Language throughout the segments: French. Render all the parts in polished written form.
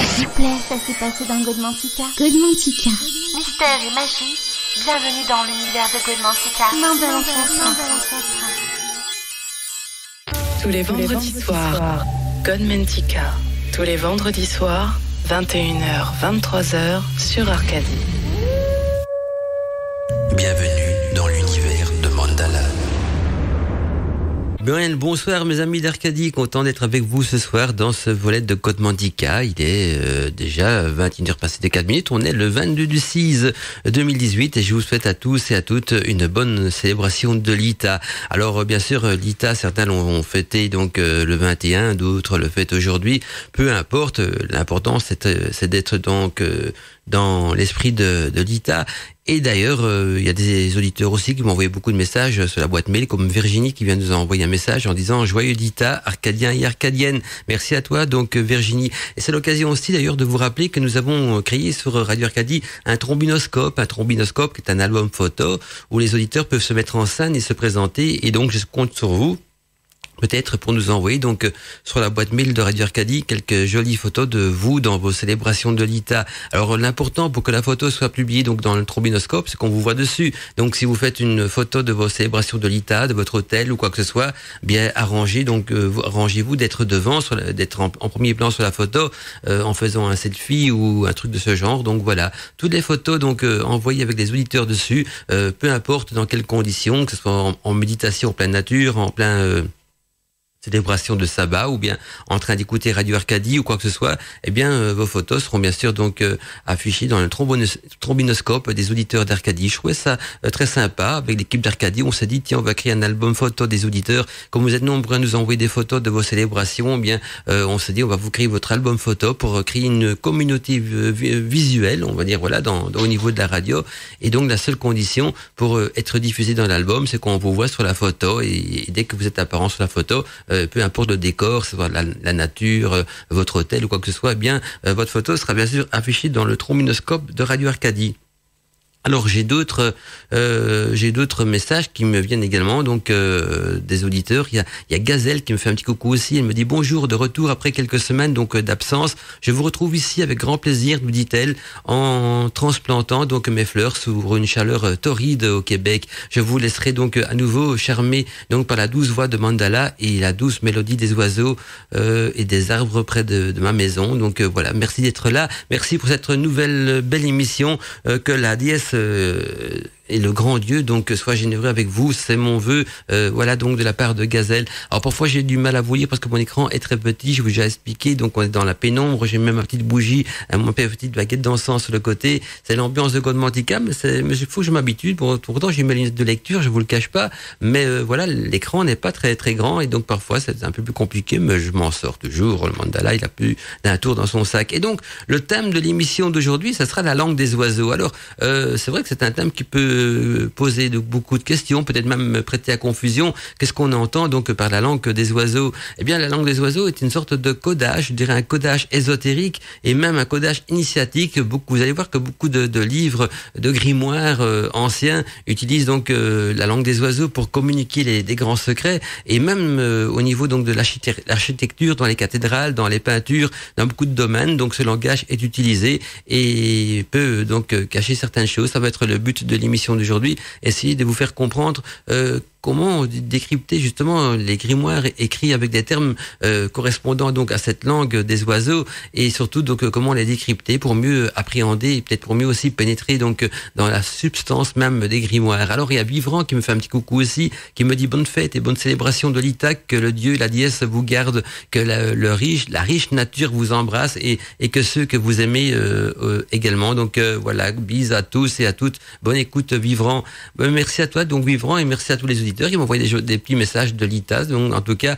S'il vous plaît, ça s'est passé dans Godmantica. Godmantica. Mystère et magie, bienvenue dans l'univers de Godmantica. Main de l'ancêtre. Tous les vendredis soirs, Godmantica. Tous les vendredis soirs, 21h, 23h sur Arcadie. Bienvenue dans l'univers de Mandala. Bien, bonsoir mes amis d'Arcadie, content d'être avec vous ce soir dans ce volet de Godmantica. Il est déjà 21h passé de 4 minutes, on est le 22/6/2018 et je vous souhaite à tous et à toutes une bonne célébration de l'ITA. Alors bien sûr l'ITA, certains l'ont fêté donc le 21, d'autres le fêtent aujourd'hui, peu importe, l'important c'est d'être donc dans l'esprit de l'ITA. Et d'ailleurs, il y a des auditeurs aussi qui m'ont envoyé beaucoup de messages sur la boîte mail, comme Virginie qui vient de nous envoyer un message en disant « Joyeux d'ITA, Arcadiens et Arcadiennes ». Merci à toi, donc Virginie. Et c'est l'occasion aussi d'ailleurs de vous rappeler que nous avons créé sur Radio Arcadie un trombinoscope qui est un album photo où les auditeurs peuvent se mettre en scène et se présenter. Et donc, je compte sur vous. Peut-être pour nous envoyer donc sur la boîte mail de Radio Arcadie quelques jolies photos de vous dans vos célébrations de l'ITA. Alors l'important pour que la photo soit publiée donc dans le trombinoscope, c'est qu'on vous voit dessus. Donc si vous faites une photo de vos célébrations de l'ITA, de votre hôtel ou quoi que ce soit, bien arrangez-vous d'être devant, d'être en premier plan sur la photo en faisant un selfie ou un truc de ce genre. Donc voilà, toutes les photos donc envoyées avec les auditeurs dessus, peu importe dans quelles conditions, que ce soit en méditation en pleine nature, en plein célébration de sabbat ou bien en train d'écouter Radio Arcadie ou quoi que ce soit, eh bien vos photos seront bien sûr donc affichées dans le trombinoscope des auditeurs d'Arcadie. Je trouvais ça très sympa avec l'équipe d'Arcadie. On s'est dit tiens, on va créer un album photo des auditeurs. Comme vous êtes nombreux à nous envoyer des photos de vos célébrations, eh bien on s'est dit on va vous créer votre album photo pour créer une communauté visuelle, on va dire voilà au niveau de la radio. Et donc la seule condition pour être diffusé dans l'album, c'est qu'on vous voit sur la photo et dès que vous êtes apparent sur la photo, peu importe le décor, soit la nature, votre hôtel ou quoi que ce soit, eh bien votre photo sera bien sûr affichée dans le trombinoscope de Radio Arcadie. Alors j'ai d'autres messages qui me viennent également donc des auditeurs. Il y a Gazelle qui me fait un petit coucou aussi. Elle me dit bonjour, de retour après quelques semaines donc d'absence. Je vous retrouve ici avec grand plaisir, nous dit-elle, en transplantant donc mes fleurs sous une chaleur torride au Québec. Je vous laisserai donc à nouveau charmer donc par la douce voix de Mandala et la douce mélodie des oiseaux et des arbres près de ma maison. Donc voilà, merci d'être là. Merci pour cette nouvelle belle émission que la déesse et le grand Dieu donc soit généreux avec vous, c'est mon vœu. Voilà donc de la part de Gazelle. Alors parfois j'ai du mal à vous lire parce que mon écran est très petit, je vous ai déjà expliqué, donc on est dans la pénombre, j'ai même ma petite bougie, ma petite baguette d'encens sur le côté, c'est l'ambiance de Godmantica, mais il faut que je m'habitue. Pourtant j'ai mes lunettes de lecture, je vous le cache pas, mais voilà, l'écran n'est pas très très grand et donc parfois c'est un peu plus compliqué, mais je m'en sors toujours. Le Mandala, il a plus d'un tour dans son sac. Et donc le thème de l'émission d'aujourd'hui, ça sera la langue des oiseaux. Alors c'est vrai que c'est un thème qui peut poser beaucoup de questions, peut-être même prêter à confusion. Qu'est-ce qu'on entend donc par la langue des oiseaux? Eh bien, la langue des oiseaux est une sorte de codage, je dirais un codage ésotérique et même un codage initiatique. Vous allez voir que beaucoup de livres, de grimoires anciens utilisent donc la langue des oiseaux pour communiquer des grands secrets et même au niveau donc de l'architecture, dans les cathédrales, dans les peintures, dans beaucoup de domaines. Donc ce langage est utilisé et peut donc cacher certaines choses. Ça va être le but de l'émission d'aujourd'hui, essayer de vous faire comprendre comment décrypter justement les grimoires écrits avec des termes correspondant donc à cette langue des oiseaux et surtout donc comment les décrypter pour mieux appréhender et peut-être pour mieux aussi pénétrer donc dans la substance même des grimoires. Alors il y a Vivran qui me fait un petit coucou aussi, qui me dit bonne fête et bonne célébration de l'ITA, que le Dieu et la déesse vous gardent, que la riche nature vous embrasse et que ceux que vous aimez également. Donc voilà, bise à tous et à toutes, bonne écoute Vivran. Merci à toi donc Vivran et merci à tous les auditeurs qui m'ont envoyé des petits messages de l'ITA. Donc en tout cas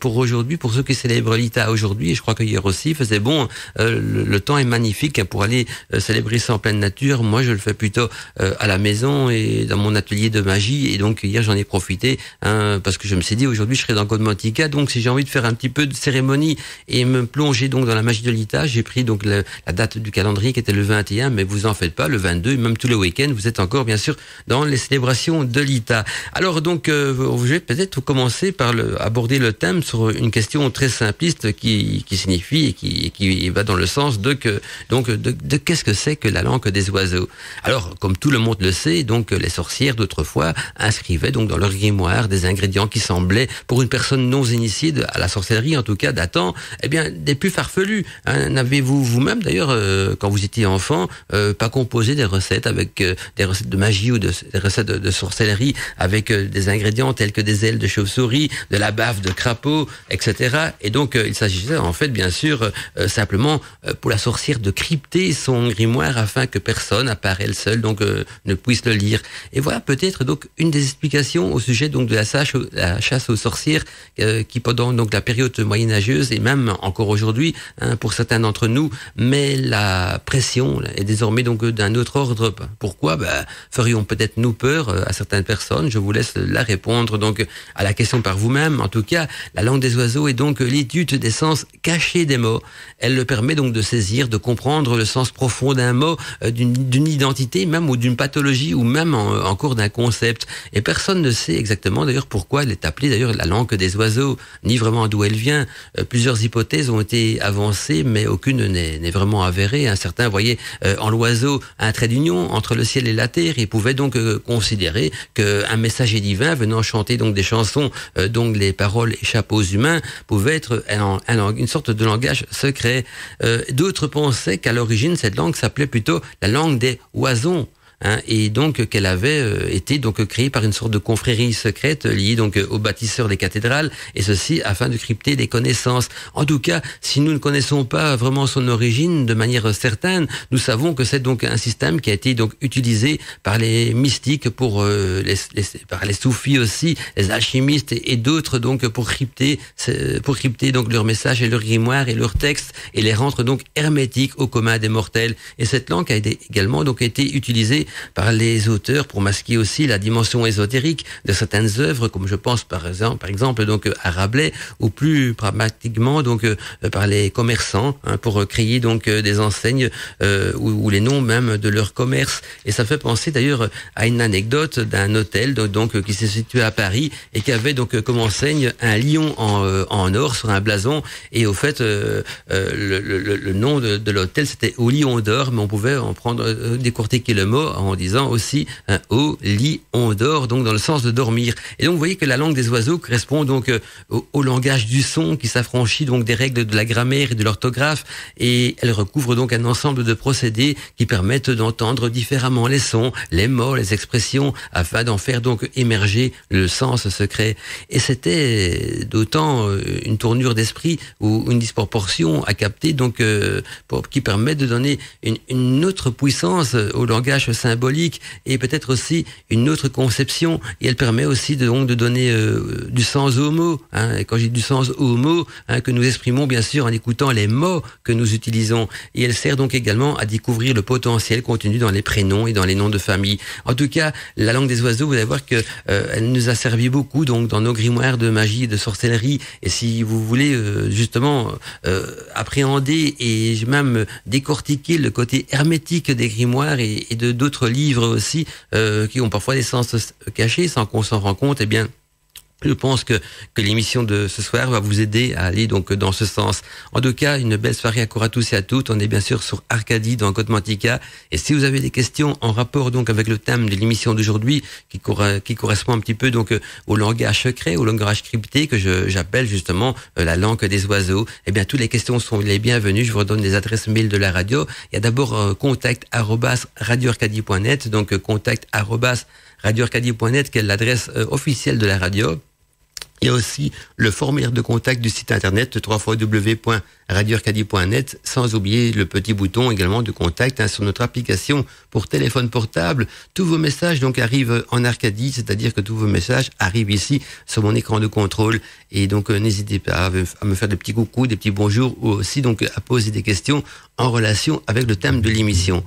pour aujourd'hui, pour ceux qui célèbrent l'ITA aujourd'hui, et je crois que hier aussi il faisait bon, le temps est magnifique pour aller célébrer ça en pleine nature. Moi je le fais plutôt à la maison et dans mon atelier de magie, et donc hier j'en ai profité parce que je me suis dit aujourd'hui je serai dans Godmantica, donc si j'ai envie de faire un petit peu de cérémonie et me plonger donc dans la magie de l'ITA, j'ai pris donc la date du calendrier qui était le 21, mais vous en faites pas, le 22 et même tous les week-ends vous êtes encore bien sûr dans les célébrations de l'ITA. Alors Alors donc, je vais peut-être commencer par aborder le thème sur une question très simpliste qui signifie et qui va dans le sens de qu'est-ce que c'est que la langue des oiseaux. Alors, comme tout le monde le sait, donc les sorcières d'autrefois inscrivaient donc dans leur grimoire des ingrédients qui semblaient, pour une personne non initiée à la sorcellerie, en tout cas datant, eh bien des plus farfelus. N'avez-vous vous-même d'ailleurs, quand vous étiez enfant, pas composé des recettes avec des recettes de magie ou des recettes de sorcellerie avec des ingrédients tels que des ailes de chauve-souris, de la bave de crapaud, etc. Et donc il s'agissait en fait bien sûr simplement pour la sorcière de crypter son grimoire afin que personne, à part elle seule, donc ne puisse le lire. Et voilà peut-être donc une des explications au sujet donc de la chasse aux sorcières qui pendant donc la période moyenâgeuse et même encore aujourd'hui pour certains d'entre nous, mais la pression est désormais donc d'un autre ordre. Pourquoi? Ferions peut-être nous peur à certaines personnes. Je vous laisse la répondre donc à la question par vous-même. En tout cas, la langue des oiseaux est donc l'étude des sens cachés des mots. Elle le permet donc de saisir, de comprendre le sens profond d'un mot, d'une identité même ou d'une pathologie ou même encore d'un concept. Et personne ne sait exactement d'ailleurs pourquoi elle est appelée d'ailleurs la langue des oiseaux, ni vraiment d'où elle vient. Plusieurs hypothèses ont été avancées, mais aucune n'est vraiment avérée. Certains voyaient en l'oiseau un trait d'union entre le ciel et la terre et pouvaient donc considérer qu'un messager divin venant chanter donc des chansons dont les paroles échappent aux humains pouvait être une sorte de langage secret. D'autres pensaient qu'à l'origine cette langue s'appelait plutôt la langue des oisons. Et donc qu'elle avait été donc créée par une sorte de confrérie secrète liée donc aux bâtisseurs des cathédrales, et ceci afin de crypter des connaissances. En tout cas, si nous ne connaissons pas vraiment son origine de manière certaine, nous savons que c'est donc un système qui a été donc utilisé par les mystiques par les soufis aussi, les alchimistes et d'autres donc pour crypter donc leurs messages et leurs grimoires et leurs textes et les rendre donc hermétiques au commun des mortels. Et cette langue a également donc été utilisée par les auteurs pour masquer aussi la dimension ésotérique de certaines œuvres, comme je pense par exemple donc à Rabelais, ou plus pragmatiquement donc par les commerçants pour créer donc des enseignes ou les noms même de leur commerce. Et ça fait penser d'ailleurs à une anecdote d'un hôtel donc qui s'est situé à Paris et qui avait donc comme enseigne un lion en or sur un blason, et au fait le nom de l'hôtel c'était Au Lion d'Or, mais on pouvait en prendre décortiquer le mot en disant aussi au lit on dort, donc dans le sens de dormir. Et donc vous voyez que la langue des oiseaux correspond donc au langage du son qui s'affranchit donc des règles de la grammaire et de l'orthographe, et elle recouvre donc un ensemble de procédés qui permettent d'entendre différemment les sons, les mots, les expressions, afin d'en faire donc émerger le sens secret. Et c'était d'autant une tournure d'esprit ou une disproportion à capter donc qui permet de donner une autre puissance au langage symbolique et peut-être aussi une autre conception, et elle permet aussi de donner du sens aux mots. Et quand j'ai du sens aux mots que nous exprimons bien sûr en écoutant les mots que nous utilisons, et elle sert donc également à découvrir le potentiel contenu dans les prénoms et dans les noms de famille. En tout cas, la langue des oiseaux, vous allez voir que elle nous a servi beaucoup donc dans nos grimoires de magie et de sorcellerie. Et si vous voulez justement appréhender et même décortiquer le côté hermétique des grimoires et de d'autres livres aussi qui ont parfois des sens cachés sans qu'on s'en rende compte, eh bien je pense que l'émission de ce soir va vous aider à aller donc dans ce sens. En tout cas, une belle soirée à tous et à toutes. On est bien sûr sur Arcadie dans Côte-Mantica. Et si vous avez des questions en rapport donc avec le thème de l'émission d'aujourd'hui, qui correspond un petit peu donc au langage secret, au langage crypté que j'appelle justement la langue des oiseaux, eh bien toutes les questions sont les bienvenues. Je vous redonne les adresses mail de la radio. Il y a d'abord contact@radioarcadie.net, donc contact@radioarcadie.net, qui est l'adresse officielle de la radio. Il y a aussi le formulaire de contact du site internet www.radioarcadie.net, sans oublier le petit bouton également de contact sur notre application pour téléphone portable. Tous vos messages donc arrivent en Arcadie, c'est-à-dire que tous vos messages arrivent ici sur mon écran de contrôle, et donc n'hésitez pas à me faire des petits coucous, des petits bonjours, ou aussi donc à poser des questions en relation avec le thème de l'émission.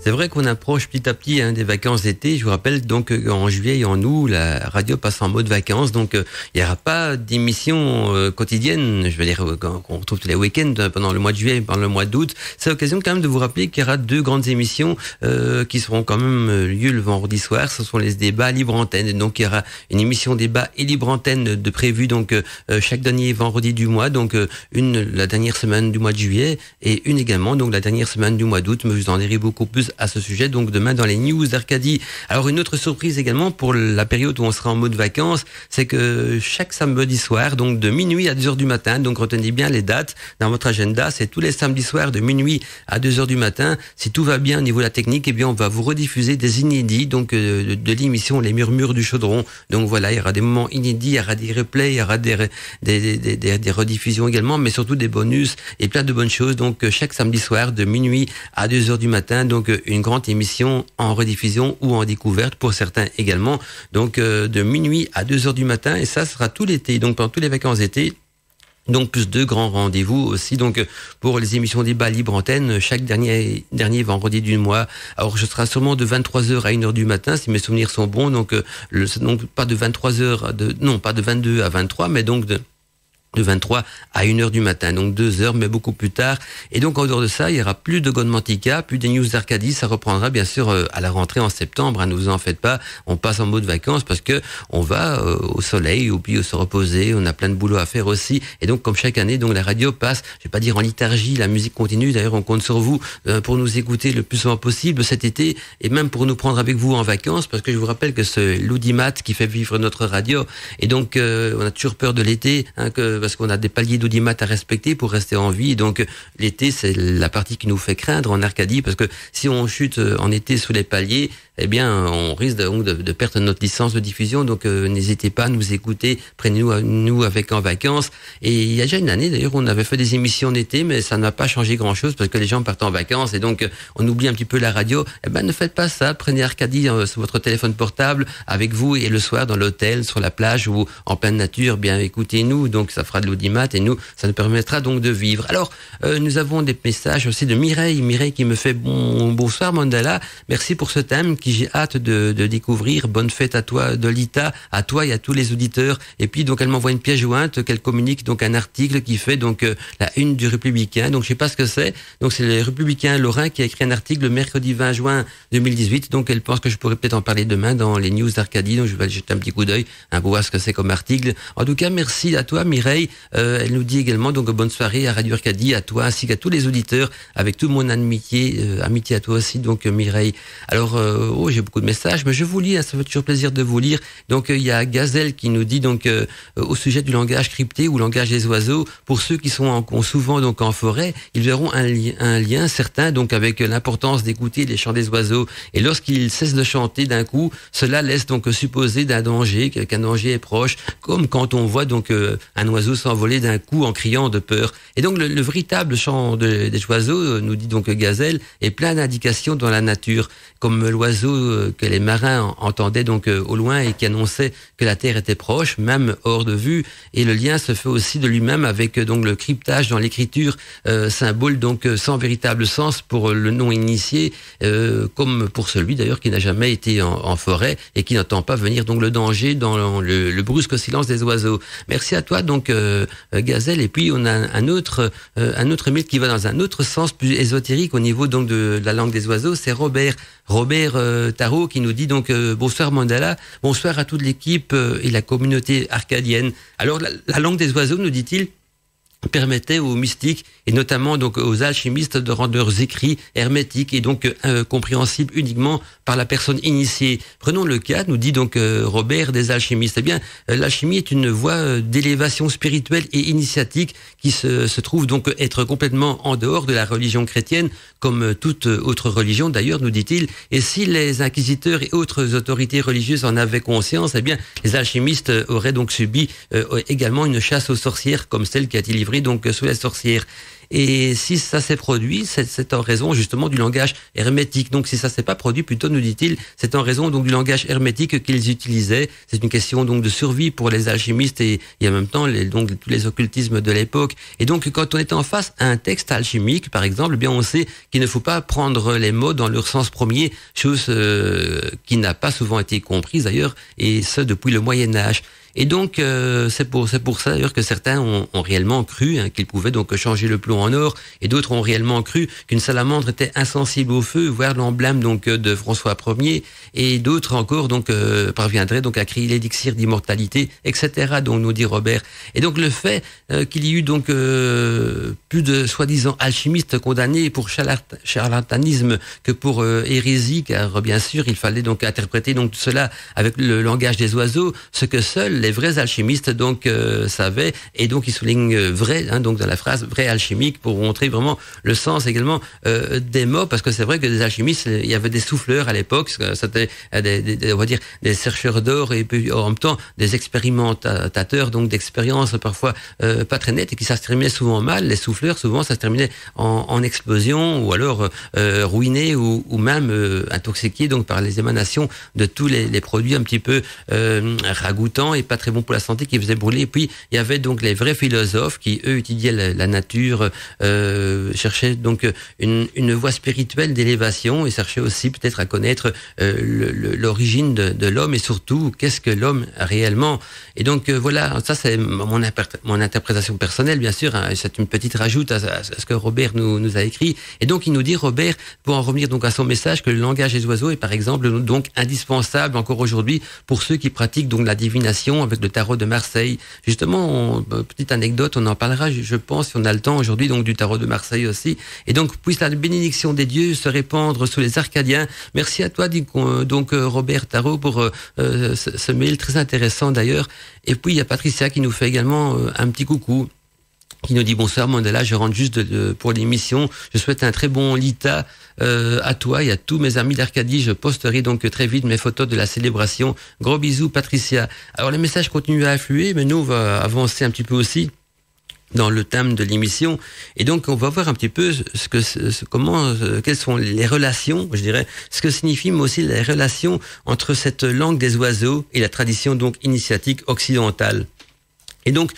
C'est vrai qu'on approche petit à petit des vacances d'été. Je vous rappelle donc en juillet et en août, la radio passe en mode vacances. Donc il n'y aura pas d'émission quotidienne, je veux dire qu'on retrouve tous les week-ends pendant le mois de juillet et pendant le mois d'août. C'est l'occasion quand même de vous rappeler qu'il y aura 2 grandes émissions qui seront quand même lieu le vendredi soir. Ce sont les débats libre antenne. Et donc il y aura une émission débat et libre antenne de prévu donc chaque dernier vendredi du mois. Donc une la dernière semaine du mois de juillet et une également donc la dernière semaine du mois d'août. Mais je vous en dirai beaucoup plus à ce sujet donc demain dans les news d'Arcadie. Alors une autre surprise également pour la période où on sera en mode vacances, c'est que chaque samedi soir, donc de minuit à 2h du matin, donc retenez bien les dates dans votre agenda, c'est tous les samedis soirs de minuit à 2h du matin. Si tout va bien au niveau de la technique, eh bien on va vous rediffuser des inédits donc de l'émission Les Murmures du Chaudron. Donc voilà, il y aura des moments inédits, il y aura des replays, il y aura des rediffusions également, mais surtout des bonus et plein de bonnes choses. Donc chaque samedi soir de minuit à 2h du matin, donc une grande émission en rediffusion ou en découverte pour certains également. Donc de minuit à 2h du matin, et ça sera tout l'été, donc pendant toutes les vacances d'été. Donc plus 2 grands rendez-vous aussi donc pour les émissions débat libre antenne chaque dernier vendredi du mois. Alors je serai sûrement de 23h à 1h du matin si mes souvenirs sont bons. Donc donc pas de 22 à 23, mais donc de 23 à 1h du matin, donc 2 heures, mais beaucoup plus tard. Et donc, en dehors de ça, il y aura plus de Godmantica, plus des news d'Arcadie. Ça reprendra, bien sûr, à la rentrée en septembre. Ne vous en faites pas. On passe en mode vacances parce que on va au soleil, ou puis se reposer. On a plein de boulot à faire aussi. Et donc, comme chaque année, donc la radio passe, je vais pas dire en liturgie, la musique continue. D'ailleurs, on compte sur vous pour nous écouter le plus souvent possible cet été et même pour nous prendre avec vous en vacances, parce que je vous rappelle que c'est l'audimat qui fait vivre notre radio. Et donc, on a toujours peur de l'été, parce qu'on a des paliers d'audimat à respecter pour rester en vie. Donc l'été, c'est la partie qui nous fait craindre en Arcadie, parce que si on chute en été sous les paliers, eh bien, on risque de perdre notre licence de diffusion. Donc n'hésitez pas à nous écouter, prenez-nous avec en vacances. Et il y a déjà une année, d'ailleurs, on avait fait des émissions en été, mais ça n'a pas changé grand-chose parce que les gens partent en vacances et donc on oublie un petit peu la radio. Eh ben, ne faites pas ça. Prenez Arcadie sur votre téléphone portable avec vous, et le soir dans l'hôtel, sur la plage ou en pleine nature, bien écoutez-nous. Donc ça fera de l'audimat et nous, ça nous permettra donc de vivre. Alors, nous avons des messages aussi de Mireille qui me fait bonsoir Mandala. Merci pour ce thème qui j'ai hâte de découvrir. Bonne fête à toi, Dolita, à toi et à tous les auditeurs. Et puis donc elle m'envoie une pièce jointe qu'elle communique donc un article qui fait donc la une du Républicain. Donc je sais pas ce que c'est. Donc c'est le Républicain Lorrain qui a écrit un article le mercredi 20 juin 2018. Donc elle pense que je pourrais peut-être en parler demain dans les news d'Arcadie. Donc je vais jeter un petit coup d'œil pour voir ce que c'est comme article. En tout cas, merci à toi Mireille. Elle nous dit également donc bonne soirée à Radio Arcadie, à toi ainsi qu'à tous les auditeurs, avec tout mon amitié à toi aussi donc Mireille. Alors j'ai beaucoup de messages, mais je vous lis, ça fait toujours plaisir de vous lire. Donc il y a Gazelle qui nous dit donc au sujet du langage crypté ou langage des oiseaux, pour ceux qui sont souvent donc en forêt, ils verront un lien certain donc avec l'importance d'écouter les chants des oiseaux. Et lorsqu'ils cessent de chanter d'un coup, cela laisse donc supposer qu'un danger est proche, comme quand on voit donc un oiseau s'envoler d'un coup en criant de peur. Et donc le véritable chant des oiseaux, nous dit donc Gazelle, est plein d'indications dans la nature, comme l'oiseau que les marins entendaient donc au loin et qui annonçait que la Terre était proche, même hors de vue. Et le lien se fait aussi de lui-même avec donc le cryptage dans l'écriture, symbole donc sans véritable sens pour le non-initié, comme pour celui d'ailleurs qui n'a jamais été en forêt et qui n'entend pas venir donc le danger dans le brusque silence des oiseaux. Merci à toi donc Gazelle. Et puis on a un autre mail qui va dans un autre sens plus ésotérique au niveau donc de la langue des oiseaux. C'est Robert Tarot qui nous dit donc bonsoir Mandala, bonsoir à toute l'équipe et la communauté arcadienne. Alors la langue des oiseaux, nous dit-il, permettait aux mystiques et notamment donc aux alchimistes de rendre leurs écrits hermétiques et donc compréhensibles uniquement par la personne initiée. Prenons le cas, nous dit donc Robert, des alchimistes. Eh bien, l'alchimie est une voie d'élévation spirituelle et initiatique qui se trouve donc être complètement en dehors de la religion chrétienne, comme toute autre religion d'ailleurs, nous dit-il. Et si les inquisiteurs et autres autorités religieuses en avaient conscience, eh bien, les alchimistes auraient donc subi également une chasse aux sorcières comme celle qui a été livrée donc sous la sorcière. Et si ça s'est produit, c'est en raison justement du langage hermétique. Donc si ça s'est pas produit, plutôt nous dit-il, c'est en raison donc du langage hermétique qu'ils utilisaient. C'est une question donc de survie pour les alchimistes et en même temps donc tous les occultismes de l'époque. Et donc quand on est en face à un texte alchimique, par exemple, eh bien on sait qu'il ne faut pas prendre les mots dans leur sens premier, chose qui n'a pas souvent été comprise d'ailleurs, et ce depuis le Moyen-Âge. Et donc c'est pour ça d'ailleurs que certains ont réellement cru qu'ils pouvaient donc changer le plomb en or, et d'autres ont réellement cru qu'une salamandre était insensible au feu, voire l'emblème donc de François Ier, et d'autres encore donc parviendraient donc à créer l'élixir d'immortalité, etc. Donc nous dit Robert. Et donc le fait qu'il y eut donc plus de soi-disant alchimistes condamnés pour charlatanisme que pour hérésie, car bien sûr il fallait donc interpréter donc tout cela avec le langage des oiseaux, ce que seuls les vrais alchimistes donc savaient, et donc ils soulignent vrai, donc dans la phrase vrai alchimique, pour montrer vraiment le sens également des mots, parce que c'est vrai que des alchimistes, il y avait des souffleurs à l'époque, c'était on va dire des chercheurs d'or, et puis en même temps des expérimentateurs donc d'expériences parfois pas très nettes, et qui ça se terminait souvent mal. Les souffleurs souvent ça se terminait en explosion, ou alors ruinés, ou même intoxiqués donc par les émanations de tous les produits un petit peu ragoûtants et pas très bon pour la santé, qui faisait brûler. Et puis il y avait donc les vrais philosophes qui eux étudiaient la nature, cherchaient donc une voie spirituelle d'élévation, et cherchaient aussi peut-être à connaître l'origine de l'homme, et surtout qu'est-ce que l'homme réellement. Et donc voilà, ça c'est mon interprétation personnelle, bien sûr, c'est une petite rajoute à ce que Robert nous a écrit. Et donc il nous dit, Robert, pour en revenir donc à son message, que le langage des oiseaux est par exemple donc indispensable encore aujourd'hui pour ceux qui pratiquent donc la divination avec le tarot de Marseille. Justement, petite anecdote, on en parlera, je pense, si on a le temps aujourd'hui, donc du tarot de Marseille aussi. Et donc, puisse la bénédiction des dieux se répandre sous les Arcadiens. Merci à toi, donc Robert Tarot, pour ce mail très intéressant d'ailleurs. Et puis, il y a Patricia qui nous fait également un petit coucou, qui nous dit: bonsoir Mandala, je rentre juste pour l'émission. Je souhaite un très bon Lita à toi et à tous mes amis d'Arcadie. Je posterai donc très vite mes photos de la célébration. Gros bisous Patricia. Alors les messages continuent à affluer, mais nous on va avancer un petit peu aussi dans le thème de l'émission, et donc on va voir un petit peu quelles sont les relations, je dirais, ce que signifient mais aussi les relations entre cette langue des oiseaux et la tradition donc initiatique occidentale. Et donc,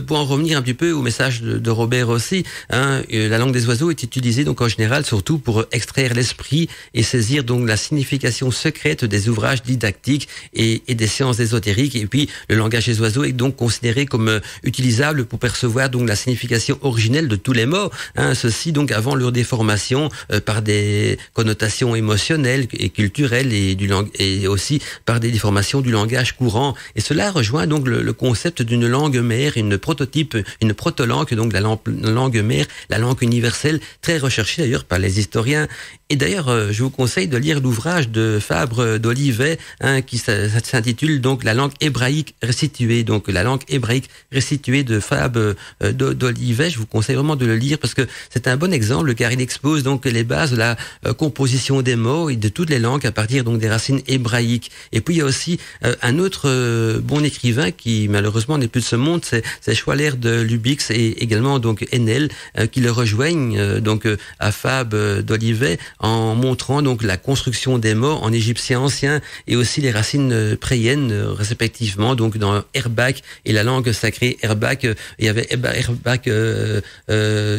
pour en revenir un petit peu au message de Robert aussi, la langue des oiseaux est utilisée donc en général surtout pour extraire l'esprit et saisir donc la signification secrète des ouvrages didactiques et des sciences ésotériques. Et puis, le langage des oiseaux est donc considéré comme utilisable pour percevoir donc la signification originelle de tous les mots. Ceci donc avant leur déformation par des connotations émotionnelles et culturelles et aussi par des déformations du langage courant. Et cela rejoint donc le concept d'une langue mère, une proto-langue, donc la langue mère, la langue universelle, très recherchée d'ailleurs par les historiens. Et d'ailleurs, je vous conseille de lire l'ouvrage de Fabre d'Olivet, qui s'intitule donc La langue hébraïque restituée. Donc la langue hébraïque restituée de Fabre d'Olivet. Je vous conseille vraiment de le lire parce que c'est un bon exemple, car il expose donc les bases de la composition des mots et de toutes les langues à partir donc des racines hébraïques. Et puis il y a aussi un autre bon écrivain qui malheureusement n'est plus de ce monde, c'est Schwaller de Lubix et également donc Enel qui le rejoignent donc à Fabre d'Olivet, en montrant donc la construction des mots en égyptien ancien et aussi les racines préyennes respectivement, donc dans Herbak et la langue sacrée Herbak. Il y avait Herbak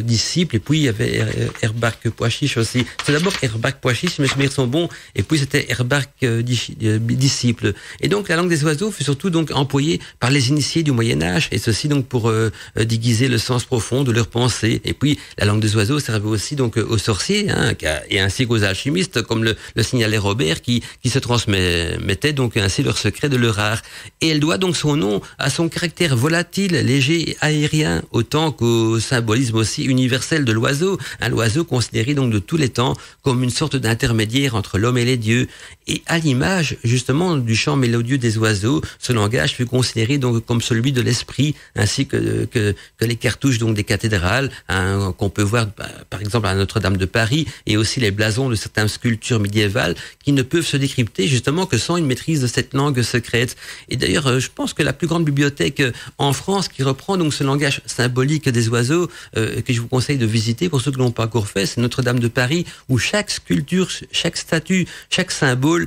disciple, et puis il y avait Herbak Poachiche aussi. C'est d'abord Herbak Poachiche, mes souvenirs sont bons, et puis c'était Herbak disciple. Et donc la langue des oiseaux fut surtout donc employée par les initiés du Moyen-Âge, et ceci donc pour déguiser le sens profond de leurs pensées. Et puis la langue des oiseaux servait aussi donc aux sorciers, et ainsi qu'aux alchimistes, comme le signalait Robert, qui se transmettaient donc ainsi leurs secrets de leur art. Et elle doit donc son nom à son caractère volatile, léger et aérien, autant qu'au symbolisme aussi universel de l'oiseau. L'oiseau considéré donc de tous les temps comme une sorte d'intermédiaire entre l'homme et les dieux. Et à l'image justement du chant mélodieux des oiseaux, ce langage fut considéré donc comme celui de l'esprit l'esprit, ainsi que les cartouches donc des cathédrales, hein, qu'on peut voir par exemple à Notre-Dame de Paris, et aussi les blasons de certaines sculptures médiévales qui ne peuvent se décrypter justement que sans une maîtrise de cette langue secrète. Et d'ailleurs, je pense que la plus grande bibliothèque en France qui reprend donc ce langage symbolique des oiseaux, que je vous conseille de visiter pour ceux qui l'ont pas encore fait, c'est Notre-Dame de Paris, où chaque sculpture, chaque statue, chaque symbole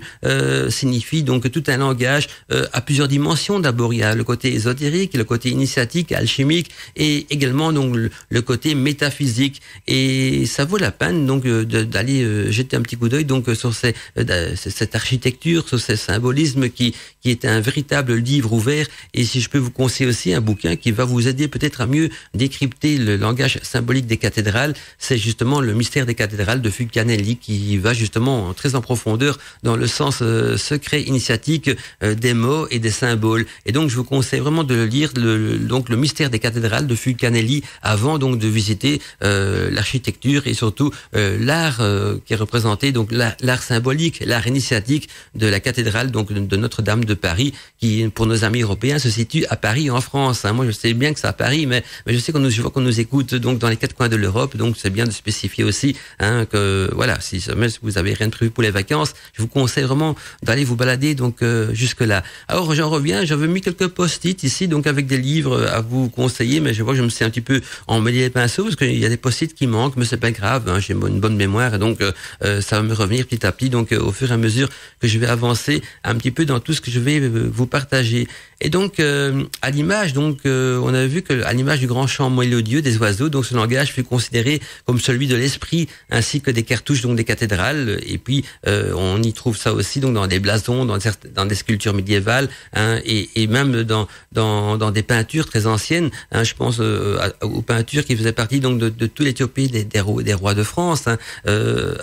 signifie donc tout un langage à plusieurs dimensions. D'abord, il y a le côté ésotérique, le côté initiatique, alchimique, et également donc le côté métaphysique. Et ça vaut la peine donc d'aller jeter un petit coup d'œil donc sur cette architecture, sur ce symbolisme qui est un véritable livre ouvert. Et si je peux vous conseiller aussi un bouquin qui va vous aider peut-être à mieux décrypter le langage symbolique des cathédrales, c'est justement Le mystère des cathédrales de Fulcanelli, qui va justement très en profondeur dans le sens secret initiatique des mots et des symboles. Et donc je vous conseille vraiment de le lire, donc Le mystère des cathédrales de Fulcanelli, avant donc de visiter l'architecture et surtout l'art qui est représenté, donc l'art symbolique, l'art initiatique de la cathédrale donc de Notre-Dame de Paris, qui pour nos amis européens se situe à Paris en France. Moi je sais bien que c'est à Paris, mais je sais je vois qu'on nous écoute donc dans les quatre coins de l'Europe, donc c'est bien de spécifier aussi que voilà, si vous avez rien de prévu pour les vacances, je vous conseille vraiment d'aller vous balader donc jusque là. Alors j'en reviens, j'avais mis quelques post-it ici donc avec des livres à vous conseiller, mais je vois que je me suis un petit peu emmêlé les pinceaux parce qu'il y a des post-it qui manquent, mais c'est pas grave, hein, j'ai une bonne mémoire et donc ça va me revenir petit à petit donc au fur et à mesure que je vais avancer un petit peu dans tout ce que je vais vous partager. Et donc à l'image donc on a vu que à l'image du grand chant mélodieux des oiseaux, donc ce langage fut considéré comme celui de l'esprit, ainsi que des cartouches donc des cathédrales. Et puis on y trouve ça aussi donc dans des blasons, dans des sculptures médiévales, hein, et même dans des peintures très anciennes, hein, je pense aux peintures qui faisaient partie donc de toute l'Éthiopie des rois de France, hein,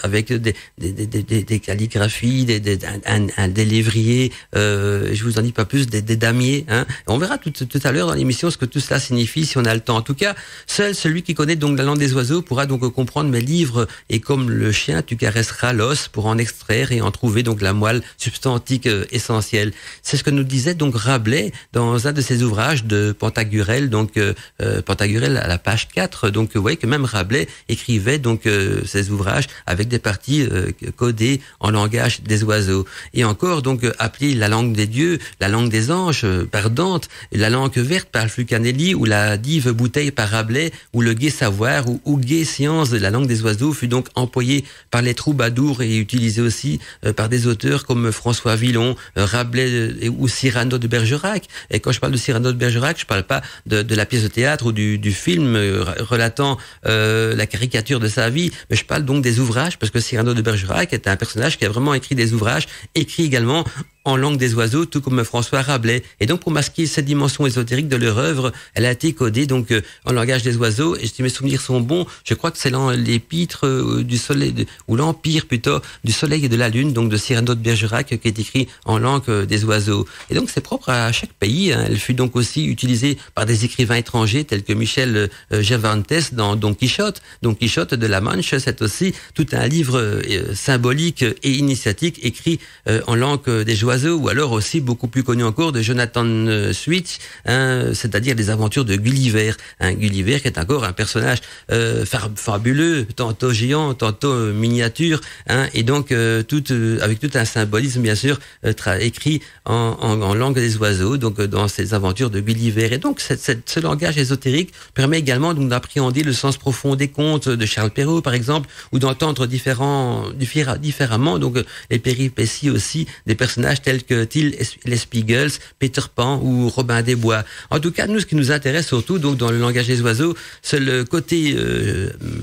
avec des calligraphies, des lévriers, je vous en dis pas plus, des damiers, hein. On verra tout à l'heure dans l'émission ce que tout cela signifie si on a le temps. En tout cas, seul celui qui connaît donc la langue des oiseaux pourra donc comprendre mes livres. Et comme le chien, tu caresseras l'os pour en extraire et en trouver donc la moelle substantique essentielle. C'est ce que nous disait donc Rabelais dans un de ses ouvrages de Pantagruel, donc Pantagruel à la page 4. Donc vous voyez que même Rabelais écrivait donc ses ouvrages avec des parties codées en langage des oiseaux. Et encore donc appelée la langue des dieux, la langue des anges par Dante, la langue verte par Fulcanelli, ou la dive bouteille par Rabelais, ou le gai savoir ou gai science de la langue des oiseaux fut donc employé par les troubadours et utilisé aussi par des auteurs comme François Villon, Rabelais ou Cyrano de Bergerac. Et quand je parle de Cyrano de Bergerac, je parle pas de la pièce de théâtre ou du film relatant la caricature de sa vie, mais je parle donc des ouvrages, parce que Cyrano de Bergerac est un personnage qui a vraiment écrit des ouvrages, écrits également en langue des oiseaux, tout comme François Rabelais. Et donc, pour masquer cette dimension ésotérique de leur œuvre, elle a été codée donc en langage des oiseaux. Et si mes souvenirs sont bons, je crois que c'est l'épître du soleil, ou l'empire plutôt, du soleil et de la lune, donc de Cyrano de Bergerac, qui est écrit en langue des oiseaux. Et donc, c'est propre à chaque pays, hein. Elle fut donc aussi utilisée par des écrivains étrangers, tels que Michel Cervantes dans Don Quichotte. Don Quichotte de la Manche, c'est aussi tout un livre symbolique et initiatique écrit en langue des oiseaux, ou alors aussi beaucoup plus connu encore de Jonathan Swift, hein, c'est-à-dire les aventures de Gulliver. Gulliver qui est encore un personnage fabuleux, tantôt géant, tantôt miniature, hein, et donc avec tout un symbolisme bien sûr écrit en langue des oiseaux, donc dans ces aventures de Gulliver. Et donc ce langage ésotérique permet également donc d'appréhender le sens profond des contes de Charles Perrault par exemple, ou d'entendre différemment donc les péripéties aussi des personnages tels que Till Spiegel, Peter Pan ou Robin des Bois. En tout cas, nous, ce qui nous intéresse surtout donc dans le langage des oiseaux, c'est le côté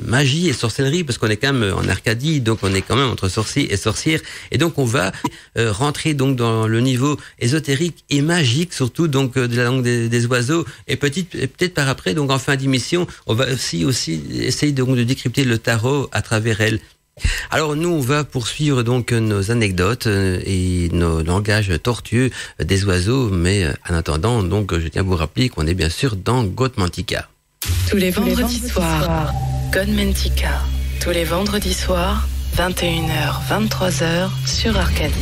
magie et sorcellerie, parce qu'on est quand même en Arcadie, donc on est quand même entre sorciers et sorcières, et donc on va rentrer donc dans le niveau ésotérique et magique surtout donc de la langue des oiseaux, et peut-être par après donc en fin d'émission, on va aussi essayer donc de décrypter le tarot à travers elle. Alors nous, on va poursuivre donc nos anecdotes et nos langages tortueux des oiseaux, mais en attendant, donc je tiens à vous rappeler qu'on est bien sûr dans Godmantica. Tous les vendredis soirs, Godmantica. Tous les vendredis soirs, 21h, 23h sur Arcadie.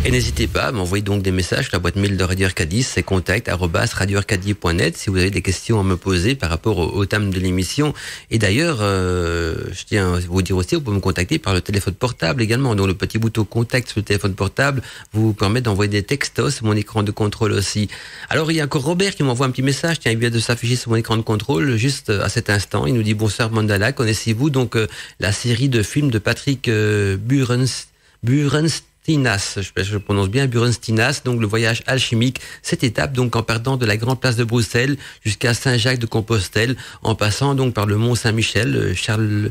Et n'hésitez pas à m'envoyer donc des messages sur la boîte mail de Radio Arcadie, c'est contact@radioarcadie.net si vous avez des questions à me poser par rapport au thème de l'émission. Et d'ailleurs, je tiens à vous dire aussi, vous pouvez me contacter par le téléphone portable également. Donc le petit bouton contact sur le téléphone portable vous permet d'envoyer des textos sur mon écran de contrôle aussi. Alors il y a encore Robert qui m'envoie un petit message, tiens, il vient de s'afficher sur mon écran de contrôle juste à cet instant. Il nous dit: bonsoir Mandala, connaissez-vous donc la série de films de Patrick Burenstinas, je prononce bien, Burenstinas, donc le voyage alchimique, cette étape donc en partant de la grande place de Bruxelles jusqu'à Saint-Jacques-de-Compostelle, en passant donc par le Mont Saint-Michel, Chartres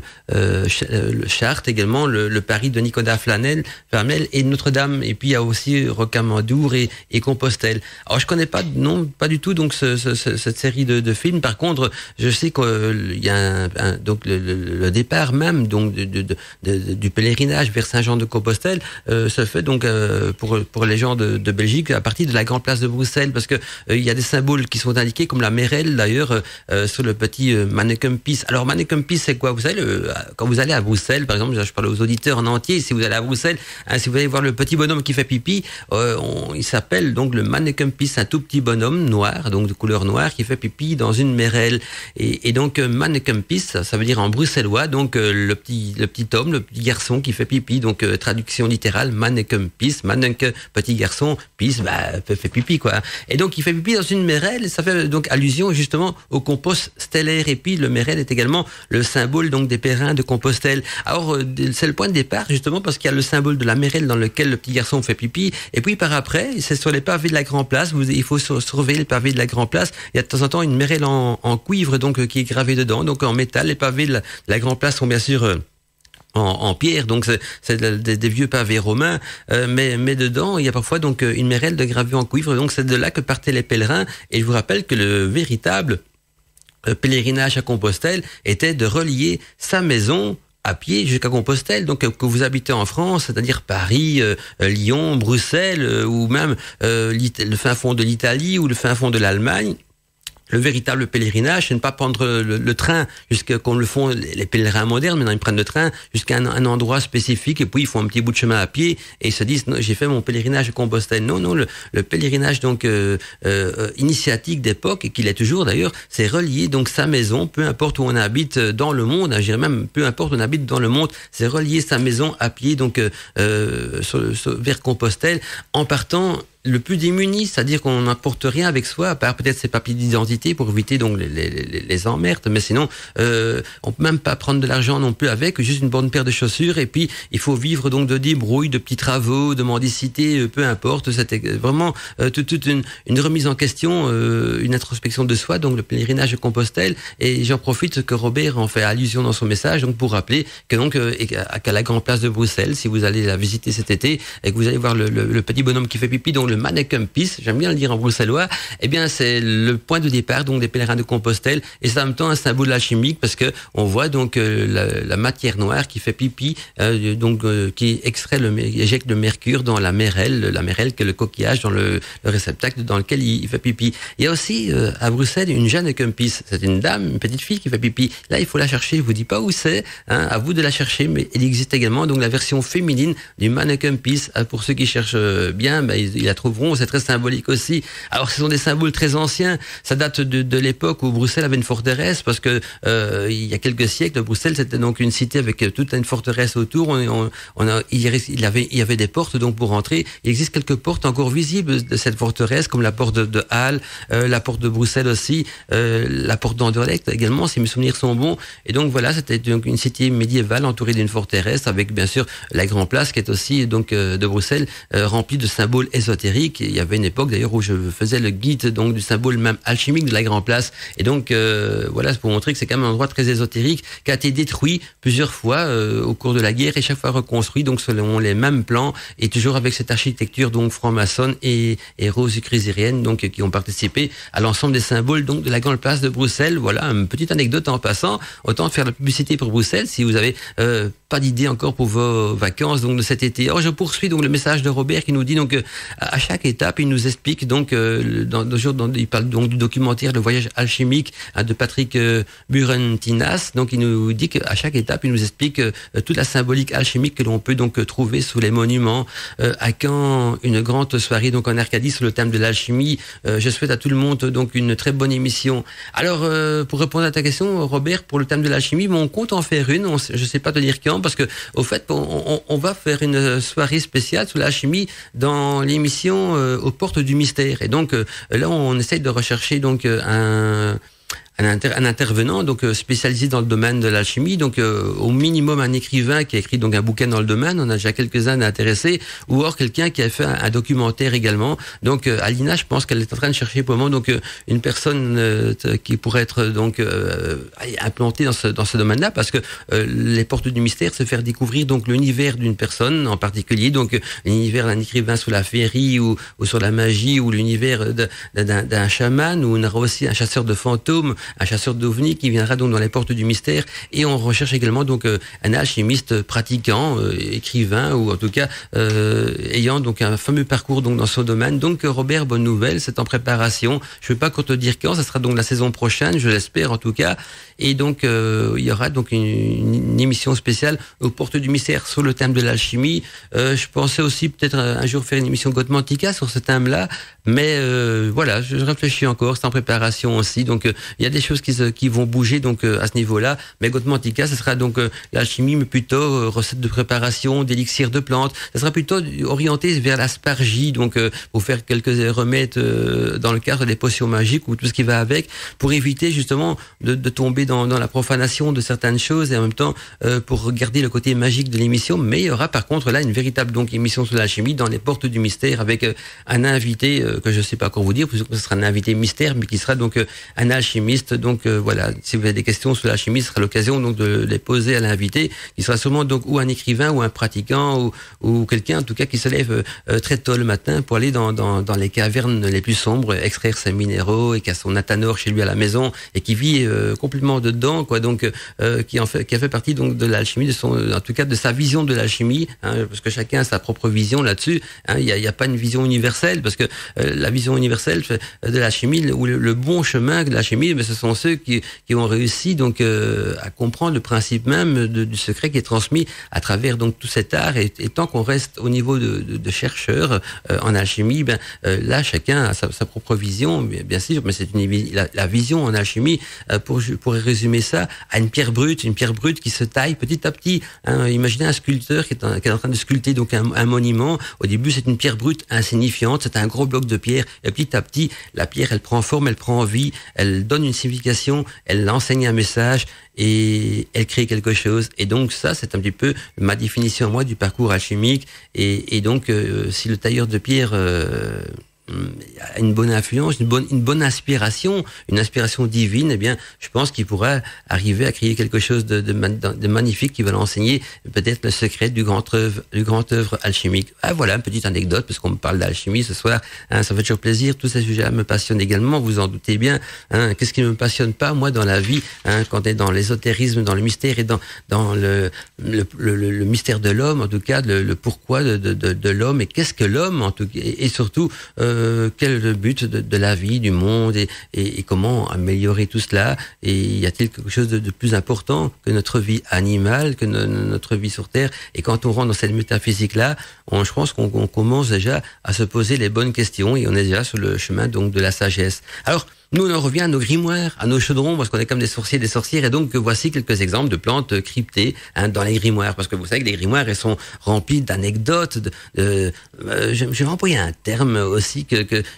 également, le Paris de Nicolas Flamel et Notre-Dame, et puis il y a aussi Rocamadour et Compostelle. Alors je connais pas, non, pas du tout donc cette série de films. Par contre, je sais qu'il y a donc le départ même donc du pèlerinage vers Saint-Jean-de-Compostelle se fait donc pour les gens de Belgique à partir de la grande place de Bruxelles, parce que il y a des symboles qui sont indiqués comme la Merelle d'ailleurs sur le petit Manneken-Pis. Alors Manneken-Pis, c'est quoi? Vous savez, quand vous allez à Bruxelles, par exemple, je parle aux auditeurs en entier, si vous allez à Bruxelles, si vous allez voir le petit bonhomme qui fait pipi, il s'appelle donc le Manneken-Pis, un tout petit bonhomme noir, donc de couleur noire, qui fait pipi dans une Merelle. Et donc Manneken-Pis, ça veut dire en bruxellois donc le petit homme, le petit garçon qui fait pipi, donc traduction littérale, Manneken-Pis, Manneken, petit garçon, Pis, fait pipi quoi. Et donc il fait pipi dans une Merelle, et ça fait donc allusion justement au compost stellaire. Et puis le Merelle est également le symbole donc des pèlerins de Compostelle. Alors c'est le point de départ justement parce qu'il y a le symbole de la Merelle dans lequel le petit garçon fait pipi, et puis par après c'est sur les pavés de la Grand Place, il faut surveiller les pavés de la Grand Place. Il y a de temps en temps une Merelle en cuivre donc qui est gravée dedans, donc en métal. Les pavés de la Grand Place sont bien sûr en pierre, donc c'est des vieux pavés romains, mais dedans il y a parfois donc une Merelle de gravure en cuivre, donc c'est de là que partaient les pèlerins. Et je vous rappelle que le véritable pèlerinage à Compostelle était de relier sa maison à pied jusqu'à Compostelle, donc que vous habitez en France, c'est-à-dire Paris, Lyon, Bruxelles, ou même le fin fond de l'Italie ou le fin fond de l'Allemagne. Le véritable pèlerinage, c'est ne pas prendre le train jusqu'à comme le font les pèlerins modernes. Maintenant, ils prennent le train jusqu'à un endroit spécifique et puis ils font un petit bout de chemin à pied et ils se disent non, j'ai fait mon pèlerinage à Compostelle. Non, le pèlerinage donc initiatique d'époque, et qu'il est toujours d'ailleurs, c'est relier donc sa maison, peu importe où on habite dans le monde, je dirais même peu importe où on habite dans le monde, c'est relier sa maison à pied donc vers Compostelle en partant le plus démuni, c'est-à-dire qu'on n'apporte rien avec soi, à part peut-être ses papiers d'identité pour éviter donc les emmerdes, mais sinon on peut même pas prendre de l'argent non plus avec, juste une bonne paire de chaussures, et puis il faut vivre donc de débrouilles, de petits travaux, de mendicité, peu importe. C'était vraiment toute une remise en question, une introspection de soi, donc le pèlerinage de Compostelle. Et j'en profite que Robert en fait allusion dans son message, donc pour rappeler que donc qu'à la grande place de Bruxelles, si vous allez la visiter cet été et que vous allez voir le petit bonhomme qui fait pipi, donc le Manneken-Pis, j'aime bien le dire en bruxellois, eh bien c'est le point de départ donc des pèlerins de Compostelle, et c'est en même temps un symbole alchimique parce que on voit donc la matière noire qui fait pipi, qui éjecte le mercure dans la Merelle qui est le coquillage dans le réceptacle dans lequel il fait pipi. Il y a aussi à Bruxelles une Janneken-Pis, c'est une dame, une petite fille qui fait pipi. Là il faut la chercher, je vous dis pas où c'est, à vous de la chercher, mais il existe également donc la version féminine du Manneken-Pis. Pour ceux qui cherchent bien, ils la trouveront, c'est très symbolique aussi. Alors ce sont des symboles très anciens, ça date de l'époque où Bruxelles avait une forteresse, parce que il y a quelques siècles, Bruxelles c'était donc une cité avec toute une forteresse autour. Il y avait des portes donc pour entrer. Il existe quelques portes encore visibles de cette forteresse, comme la porte de Halle, la porte de Bruxelles aussi, la porte d'Anderlecht également, si mes souvenirs sont bons. Et donc voilà, c'était donc une cité médiévale entourée d'une forteresse, avec bien sûr la Grand Place qui est aussi donc de Bruxelles, remplie de symboles ésotériques. Il y avait une époque d'ailleurs où je faisais le guide donc du symbole même alchimique de la Grand Place. Et donc voilà, c'est pour montrer que c'est quand même un endroit très ésotérique qui a été détruit plusieurs fois au cours de la guerre, et chaque fois reconstruit donc selon les mêmes plans, et toujours avec cette architecture donc franc-maçonne et rosicrucienne donc qui ont participé à l'ensemble des symboles donc de la Grande Place de Bruxelles. Voilà une petite anecdote en passant. Autant faire la publicité pour Bruxelles si vous avez pas d'idée encore pour vos vacances donc de cet été. Alors je poursuis donc le message de Robert qui nous dit donc à à chaque étape, il nous explique donc, il parle donc du documentaire Le Voyage alchimique de Patrick Burentinas. Donc il nous dit qu'à chaque étape, il nous explique toute la symbolique alchimique que l'on peut donc trouver sous les monuments. À Caen, une grande soirée donc en Arcadie sur le thème de l'alchimie. Je souhaite à tout le monde donc une très bonne émission. Alors pour répondre à ta question, Robert, pour le thème de l'alchimie, on compte en faire une. Je sais pas te dire quand, parce que au fait, on va faire une soirée spéciale sur l'alchimie dans l'émission aux portes du mystère. Et donc là, on essaye de rechercher donc un intervenant donc spécialisé dans le domaine de l'alchimie, donc au minimum un écrivain qui a écrit donc un bouquin dans le domaine, on a déjà quelques-uns intéressés, ou alors quelqu'un qui a fait un documentaire également. Donc Alina, je pense qu'elle est en train de chercher pour le moment donc une personne qui pourrait être donc implantée dans ce domaine-là, parce que les portes du mystère, c'est faire découvrir donc l'univers d'une personne en particulier, donc l'univers d'un écrivain sur la féerie ou sur la magie, ou l'univers d'un chaman, ou on aura aussi un chasseur de fantômes, un chasseur d'ovnis qui viendra donc dans les portes du mystère, et on recherche également donc un alchimiste pratiquant, écrivain, ou en tout cas ayant donc un fameux parcours donc dans son domaine. Donc Robert, bonne nouvelle, c'est en préparation. Je ne peux pas encore te dire quand, ça sera donc la saison prochaine, je l'espère en tout cas. Et donc il y aura donc une émission spéciale aux portes du mystère sur le thème de l'alchimie. Je pensais aussi peut-être un jour faire une émission Godmantica sur ce thème-là, mais voilà, je réfléchis encore, c'est en préparation aussi. Donc il y a des choses qui vont bouger donc à ce niveau-là, mais Godmantica, ce sera donc l'alchimie, mais plutôt recettes de préparation, d'élixirs de plantes. Ça sera plutôt orienté vers l'aspargie, donc pour faire quelques remèdes dans le cadre des potions magiques ou tout ce qui va avec, pour éviter justement de tomber dans la profanation de certaines choses, et en même temps pour garder le côté magique de l'émission. Mais il y aura par contre là une véritable donc émission sur l'alchimie dans les portes du mystère, avec un invité que je sais pas encore vous dire, parce que ce sera un invité mystère, mais qui sera donc un alchimiste. Donc voilà, si vous avez des questions sur l'alchimie, ce sera l'occasion donc de les poser à l'invité, qui sera sûrement donc ou un écrivain ou un pratiquant ou quelqu'un en tout cas qui se lève très tôt le matin pour aller dans les cavernes les plus sombres, extraire ses minéraux, et qui a son athanor chez lui à la maison, et qui vit complètement dedans, quoi. Donc qui a fait partie donc de l'alchimie, en tout cas de sa vision de l'alchimie, hein, parce que chacun a sa propre vision là-dessus. Hein, il y a pas une vision universelle, parce que la vision universelle de l'alchimie, ou le bon chemin de l'alchimie, mais ce sont ceux qui ont réussi donc à comprendre le principe même du secret qui est transmis à travers donc tout cet art. Et tant qu'on reste au niveau de chercheurs en alchimie, là chacun a sa propre vision, bien sûr, mais c'est la vision en alchimie, pour résumer ça, à une pierre brute qui se taille petit à petit. Hein, imaginez un sculpteur qui est en train de sculpter donc un monument. Au début, c'est une pierre brute insignifiante, c'est un gros bloc de pierre, et petit à petit, la pierre, elle prend forme, elle prend vie, elle donne une signification, elle enseigne un message, et elle crée quelque chose. Et donc ça, c'est un petit peu ma définition, moi, du parcours alchimique. Et donc, si le tailleur de pierre a une bonne influence, une bonne inspiration, une inspiration divine, eh bien, je pense qu'il pourra arriver à créer quelque chose de magnifique qui va l'enseigner peut-être le secret du grand œuvre alchimique. Ah, voilà, une petite anecdote, parce qu'on me parle d'alchimie ce soir, hein, ça fait toujours plaisir. Tous ces sujets me passionnent également, vous en doutez bien. Hein, qu'est-ce qui ne me passionne pas, moi, dans la vie, hein, quand on est dans l'ésotérisme, dans le mystère, et dans le mystère de l'homme, en tout cas, le pourquoi de l'homme, et qu'est-ce que l'homme, en tout cas, et surtout, quel est le but de la vie, du monde, et comment améliorer tout cela, et y a-t-il quelque chose de plus important que notre vie animale, que notre vie sur Terre? Et quand on rentre dans cette métaphysique-là, je pense qu'on commence déjà à se poser les bonnes questions, et on est déjà sur le chemin donc de la sagesse. Alors, nous, on en revient à nos grimoires, à nos chaudrons, parce qu'on est comme des sorciers, des sorcières, et donc voici quelques exemples de plantes cryptées, hein, dans les grimoires, parce que vous savez que les grimoires, elles sont remplies d'anecdotes. Je vais employer un terme aussi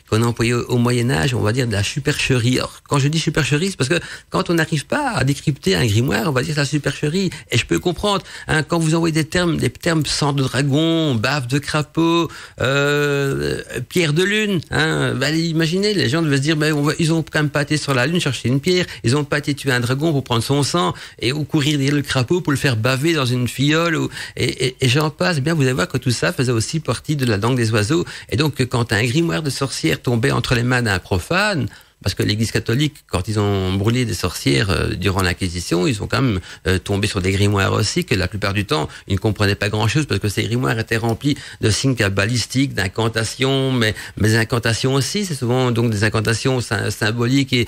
qu'on a employé au Moyen-Âge, on va dire de la supercherie. Alors, quand je dis supercherie, c'est parce que quand on n'arrive pas à décrypter un grimoire, on va dire la supercherie. Et je peux comprendre, hein, quand vous envoyez des termes sang de dragon, bave de crapaud, pierre de lune, hein, imaginez, les gens devaient se dire, ils ont quand même pas été sur la lune chercher une pierre, ils ont pas été tuer un dragon pour prendre son sang, ou courir derrière le crapaud pour le faire baver dans une fiole, et j'en passe. Eh bien, vous allez voir que tout ça faisait aussi partie de la langue des oiseaux. Et donc, quand un grimoire de sorcière tombait entre les mains d'un profane, parce que l'Église catholique, quand ils ont brûlé des sorcières durant l'Inquisition, ils ont quand même tombé sur des grimoires aussi, que la plupart du temps, ils ne comprenaient pas grand-chose, parce que ces grimoires étaient remplis de signes cabalistiques, d'incantations, mais incantations aussi, c'est souvent donc des incantations symboliques et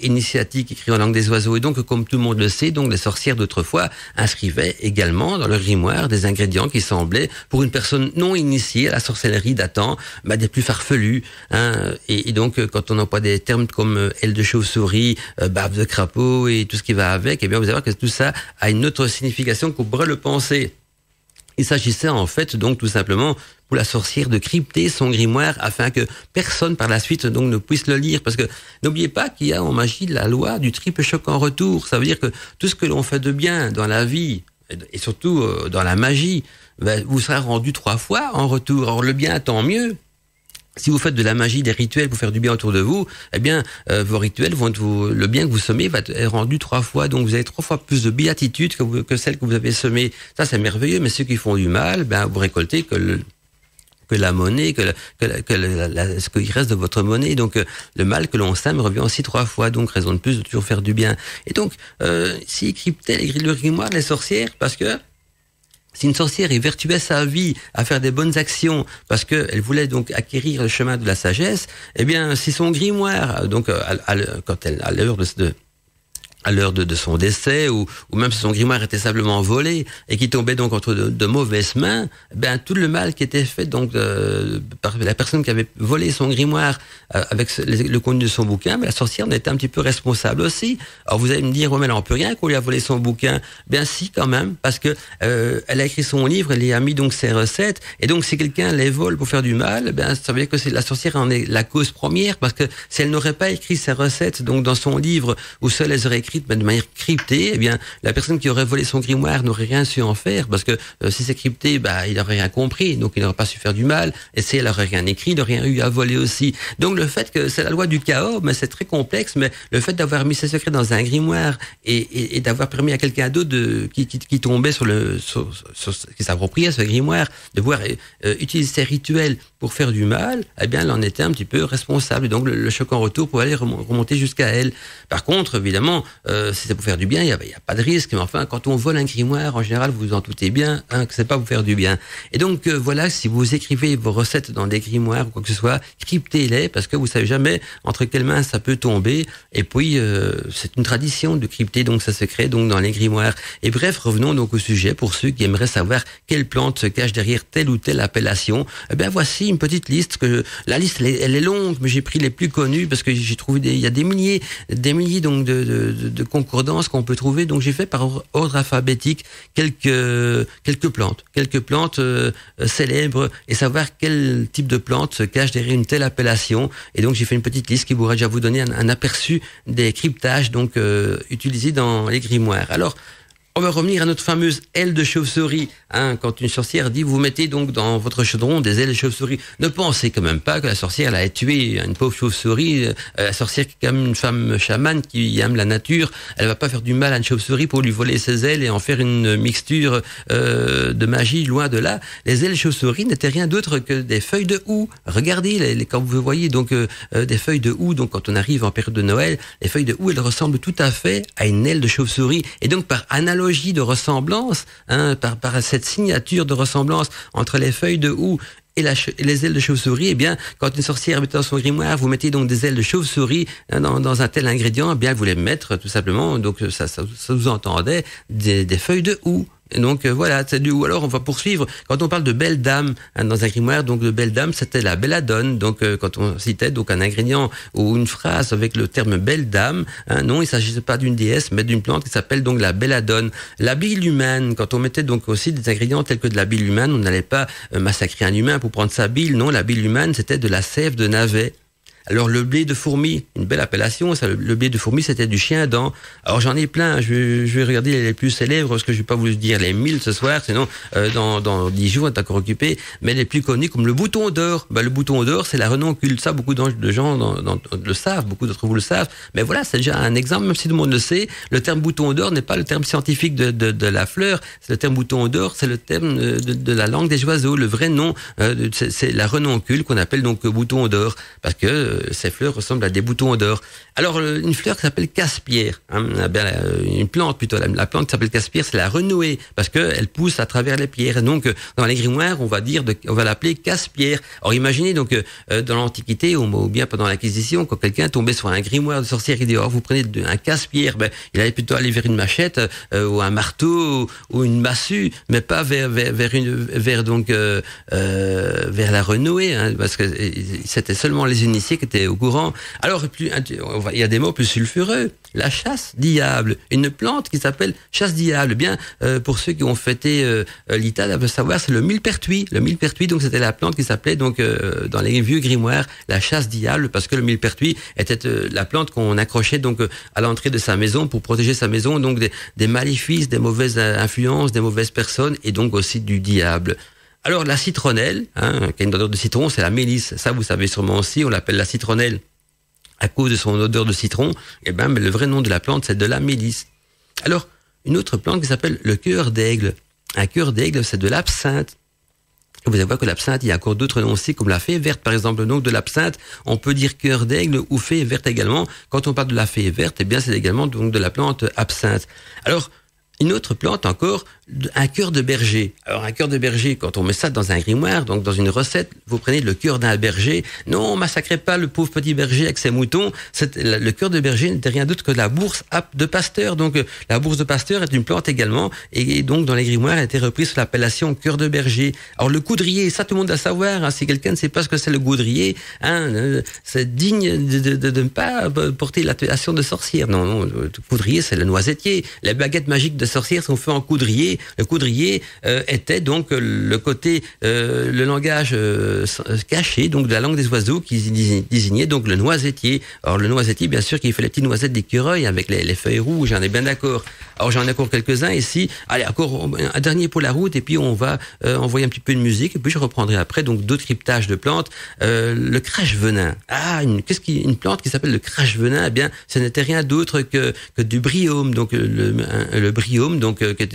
initiatiques écrites en langue des oiseaux. Et donc, comme tout le monde le sait, donc les sorcières d'autrefois inscrivaient également dans leur grimoire des ingrédients qui semblaient, pour une personne non initiée à la sorcellerie datant, des plus farfelus. Hein. Et donc, quand on emploie des termes comme aile de chauve-souris, bave de crapaud et tout ce qui va avec, eh bien, vous allez voir que tout ça a une autre signification qu'on pourrait le penser. Il s'agissait en fait donc tout simplement pour la sorcière de crypter son grimoire afin que personne par la suite donc ne puisse le lire, parce que n'oubliez pas qu'il y a en magie la loi du triple choc en retour. Ça veut dire que tout ce que l'on fait de bien dans la vie et surtout dans la magie vous sera rendu 3 fois en retour. Or le bien tant mieux. Si vous faites de la magie, des rituels pour faire du bien autour de vous, eh bien, vos rituels le bien que vous semez va être rendu 3 fois. Donc, vous avez 3 fois plus de béatitude que celle que vous avez semée. Ça, c'est merveilleux. Mais ceux qui font du mal, vous récoltez que la monnaie, ce qu'il reste de votre monnaie. Donc, le mal que l'on sème revient aussi 3 fois. Donc, raison de plus de toujours faire du bien. Et donc, s'ils cryptaient le grimoire, les sorcières, parce que si une sorcière vertuait sa vie à faire des bonnes actions parce qu'elle voulait donc acquérir le chemin de la sagesse, eh bien, si son grimoire, donc quand elle à l'heure de son décès, ou même si son grimoire était simplement volé et qui tombait donc entre de mauvaises mains, tout le mal qui était fait donc par la personne qui avait volé son grimoire avec le contenu de son bouquin, la sorcière en était un petit peu responsable aussi. Alors vous allez me dire, mais elle n'en peut rien qu'on lui a volé son bouquin. Bien si, quand même, parce que elle a écrit son livre, elle y a mis donc ses recettes, et donc si quelqu'un les vole pour faire du mal, ça veut dire que c'est la sorcière en est la cause première, parce que si elle n'aurait pas écrit ses recettes donc dans son livre, ou seule les aurait écrites de manière cryptée, eh bien, la personne qui aurait volé son grimoire n'aurait rien su en faire, parce que si c'est crypté, il n'aurait rien compris, donc il n'aurait pas su faire du mal, et si elle n'aurait rien écrit, il n'aurait rien eu à voler aussi. Donc le fait que c'est la loi du chaos, mais c'est très complexe, mais le fait d'avoir mis ses secrets dans un grimoire et d'avoir permis à quelqu'un d'autre qui tombait qui s'appropriait ce grimoire, de pouvoir utiliser ses rituels pour faire du mal, eh bien, elle en était un petit peu responsable. Donc le choc en retour pour aller remonter jusqu'à elle. Par contre, évidemment, si c'est pour faire du bien, il y a pas de risque. Mais enfin, quand on vole un grimoire, en général, vous vous en doutez bien, que c'est pas pour faire du bien. Et donc voilà, si vous écrivez vos recettes dans des grimoires ou quoi que ce soit, cryptez-les, parce que vous savez jamais entre quelles mains ça peut tomber. Et puis c'est une tradition de crypter donc ça se crée donc dans les grimoires. Et bref, revenons donc au sujet pour ceux qui aimeraient savoir quelle plante se cache derrière telle ou telle appellation. Eh bien voici une petite liste la liste elle est longue, mais j'ai pris les plus connues parce que j'ai trouvé il y a des milliers donc de concordances qu'on peut trouver. Donc j'ai fait par ordre alphabétique quelques plantes célèbres, et savoir quel type de plante se cache derrière une telle appellation. Et donc j'ai fait une petite liste qui pourrait déjà vous donner un aperçu des cryptages donc utilisés dans les grimoires. Alors on va revenir à notre fameuse aile de chauve-souris. Quand une sorcière dit, vous mettez donc dans votre chaudron des ailes de chauve-souris. Ne pensez quand même pas que la sorcière elle a tué une pauvre chauve-souris. La sorcière qui est quand même une femme chamane qui aime la nature, elle va pas faire du mal à une chauve-souris pour lui voler ses ailes et en faire une mixture de magie, loin de là. Les ailes de chauve-souris n'étaient rien d'autre que des feuilles de houx. Regardez, quand vous voyez donc des feuilles de houx, donc quand on arrive en période de Noël, les feuilles de houx, elles ressemblent tout à fait à une aile de chauve-souris. Et donc par analogie de ressemblance, par cette signature de ressemblance entre les feuilles de houx et les ailes de chauve-souris, eh bien, quand une sorcière met dans son grimoire, vous mettez donc des ailes de chauve-souris dans un tel ingrédient, eh bien, elle voulait mettre tout simplement, donc ça vous entendait des feuilles de houx. Et donc voilà, c'est du. Ou alors on va poursuivre. Quand on parle de belle dame dans un grimoire, donc de belle dame, c'était la belladone. Donc quand on citait donc un ingrédient ou une phrase avec le terme belle dame, non, il s'agissait pas d'une déesse, mais d'une plante qui s'appelle donc la belladone. La bile humaine, quand on mettait donc aussi des ingrédients tels que de la bile humaine, on n'allait pas massacrer un humain pour prendre sa bile. Non, la bile humaine, c'était de la sève de navet. Alors le blé de fourmi, une belle appellation, ça, le blé de fourmi, c'était du chien-dent. Alors j'en ai plein, je vais regarder les plus célèbres, parce que je vais pas vous dire les 1000 ce soir, sinon dans 10 jours on est encore occupé, mais les plus connus comme le bouton d'or. Le bouton d'or, c'est la renoncule, ça beaucoup de gens le savent, beaucoup d'entre vous le savent, mais voilà, c'est déjà un exemple, même si tout le monde le sait. Le terme bouton d'or n'est pas le terme scientifique de la fleur, c'est le terme bouton d'or, c'est le terme de la langue des oiseaux. Le vrai nom, c'est la renoncule qu'on appelle donc bouton d'or, parce que ces fleurs ressemblent à des boutons d'or. Alors, une fleur qui s'appelle casse-pierre, hein, une plante plutôt, la plante qui s'appelle casse-pierre, c'est la renouée, parce qu'elle pousse à travers les pierres. Et donc, dans les grimoires, on va l'appeler casse-pierre. Alors, imaginez donc, dans l'Antiquité, ou bien pendant l'Inquisition, quand quelqu'un tombait sur un grimoire de sorcière, il dit, oh, vous prenez un casse-pierre, il allait plutôt aller vers une machette, ou un marteau, ou une massue, mais pas vers la renouée, hein, parce que c'était seulement les initiés qui étaient au courant. Alors, il y a des mots plus sulfureux. La chasse-diable, une plante qui s'appelle chasse-diable. Bien, pour ceux qui ont fêté l'Ita, doivent savoir, c'est le millepertuis. Le millepertuis, donc, c'était la plante qui s'appelait, donc, dans les vieux grimoires, la chasse-diable, parce que le millepertuis était la plante qu'on accrochait, donc, à l'entrée de sa maison pour protéger sa maison, donc, des maléfices, des mauvaises influences, des mauvaises personnes, et donc aussi du diable. Alors, la citronnelle, hein, qui a une odeur de citron, c'est la mélisse. Ça, vous savez sûrement aussi, on l'appelle la citronnelle à cause de son odeur de citron. Eh ben, mais le vrai nom de la plante, c'est de la mélisse. Alors, une autre plante qui s'appelle le cœur d'aigle. Un cœur d'aigle, c'est de l'absinthe. Vous allez voir que l'absinthe, il y a encore d'autres noms aussi, comme la fée verte, par exemple. Donc, de l'absinthe, on peut dire cœur d'aigle ou fée verte également. Quand on parle de la fée verte, eh bien, c'est également donc de la plante absinthe. Alors, une autre plante encore, un cœur de berger. Alors un cœur de berger, quand on met ça dans un grimoire, donc dans une recette, vous prenez le cœur d'un berger. Non, massacrez pas le pauvre petit berger avec ses moutons. Le cœur de berger n'était rien d'autre que la bourse de Pasteur. Donc la bourse de Pasteur est une plante également, et donc dans les grimoires, elle a été reprise sous l'appellation cœur de berger. Alors le coudrier, ça tout le monde doit savoir. Hein, si quelqu'un ne sait pas ce que c'est le coudrier, hein, c'est digne de ne pas porter l'appellation de sorcière. Non, le coudrier, c'est le noisetier. Les baguettes magiques de sorcières sont faites en coudrier. Le coudrier était donc le côté, le langage caché, donc de la langue des oiseaux, qui désignait donc le noisetier. Alors le noisetier, bien sûr, qui fait les petites noisettes d'écureuil avec les feuilles rouges, on est bien d'accord. Alors j'en ai encore quelques-uns ici. Allez, encore un dernier pour la route, et puis on va envoyer un petit peu de musique, et puis je reprendrai après donc d'autres cryptages de plantes. Le crache-venin. Une plante qui s'appelle le crache-venin. Eh bien, ce n'était rien d'autre que du bryome. Donc le bryome, donc qui est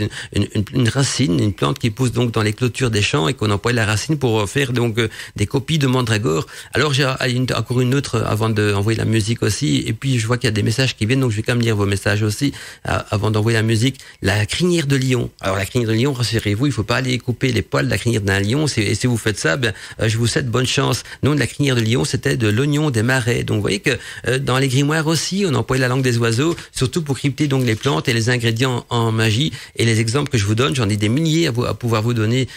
une racine, une plante qui pousse donc dans les clôtures des champs, et qu'on emploie la racine pour faire donc des copies de mandragore. Alors j'ai encore une autre avant d'envoyer la musique aussi, et puis je vois qu'il y a des messages qui viennent, donc je vais quand même lire vos messages aussi avant d'envoyer la musique. La crinière de lion. Alors la crinière de lion, rassurez-vous, il faut pas aller couper les poils de la crinière d'un lion, et si vous faites ça, je vous souhaite bonne chance. Non, de la crinière de lion, c'était de l'oignon des marais. Donc vous voyez que dans les grimoires aussi, on emploie la langue des oiseaux, surtout pour crypter donc les plantes et les ingrédients en magie. Et les exemples que je vous donne, j'en ai des milliers à pouvoir vous donner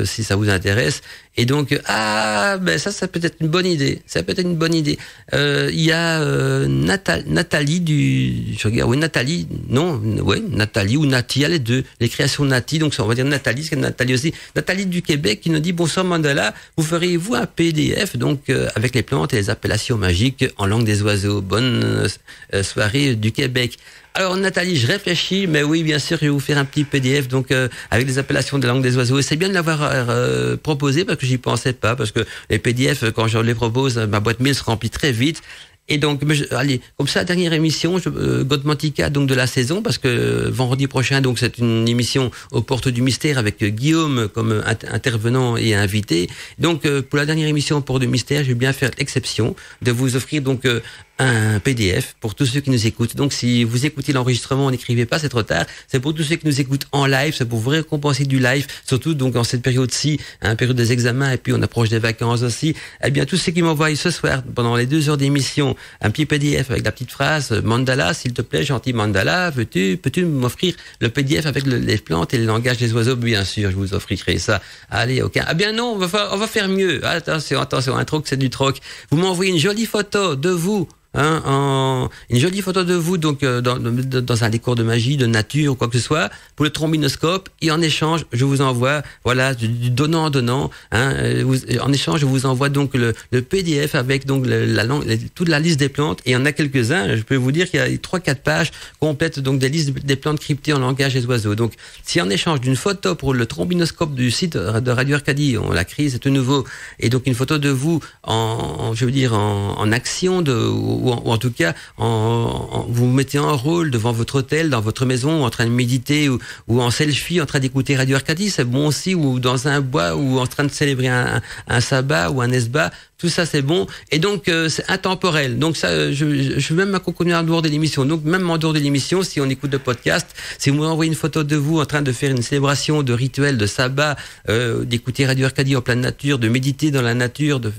si ça vous intéresse. Et donc, ça peut être une bonne idée. Ça peut être une bonne idée. Il y a Nathalie Nathalie ou Nati, il y a les deux. Les créations Nati, donc on va dire Nathalie, c'est Nathalie aussi. Nathalie du Québec qui nous dit, bonsoir Mandala, vous feriez-vous un PDF donc avec les plantes et les appellations magiques en langue des oiseaux. Bonne soirée du Québec. Alors Nathalie, je réfléchis, mais oui, bien sûr, je vais vous faire un petit PDF donc avec les appellations de la langue des oiseaux. Et c'est bien de l'avoir proposé parce que j'y pensais pas, parce que les PDF, quand je les propose, ma boîte mail se remplit très vite. Et donc, allez, comme ça, dernière émission, Godmantica, donc de la saison, parce que vendredi prochain, donc c'est une émission aux portes du mystère avec Guillaume comme intervenant et invité. Donc, pour la dernière émission aux portes du mystère, je vais bien faire l'exception de vous offrir donc un PDF pour tous ceux qui nous écoutent. Donc, si vous écoutez l'enregistrement, n'écrivez pas, c'est trop tard. C'est pour tous ceux qui nous écoutent en live, c'est pour vous récompenser du live, surtout donc en cette période-ci, période des examens, et puis on approche des vacances aussi. Eh bien, tous ceux qui m'envoient ce soir, pendant les 2 heures d'émission, un petit PDF avec la petite phrase Mandala, s'il te plaît, gentil Mandala, peux-tu m'offrir le PDF avec les plantes et le langage des oiseaux? Bien sûr, je vous offrirai ça. Allez, ok. Ah bien non, on va faire mieux. Attention, un troc, c'est du troc. Vous m'envoyez une jolie photo de vous. Une jolie photo de vous donc dans un décor de magie, de nature ou quoi que ce soit, pour le trombinoscope, et en échange je vous envoie du donnant en échange je vous envoie donc le PDF avec donc toute la liste des plantes, et il y en a quelques-uns, je peux vous dire qu'il y a 3-4 pages complètes donc des listes des plantes cryptées en langage des oiseaux. Donc si en échange d'une photo pour le trombinoscope du site de Radio Arcadie, on l'a créé, c'est tout nouveau, et donc une photo de vous en action ou en tout cas vous vous mettez en rôle devant votre hôtel, dans votre maison, en train de méditer, ou en selfie en train d'écouter Radio Arcadie, c'est bon aussi, ou dans un bois, ou en train de célébrer un sabbat ou un esbat. tout ça c'est bon, et donc c'est intemporel. Donc ça, je vais même m'accompagner en dehors de l'émission. Donc même en dehors de l'émission, si on écoute le podcast, si vous m'envoyez une photo de vous en train de faire une célébration de rituel, de sabbat, d'écouter Radio Arcadie en pleine nature, de méditer dans la nature, de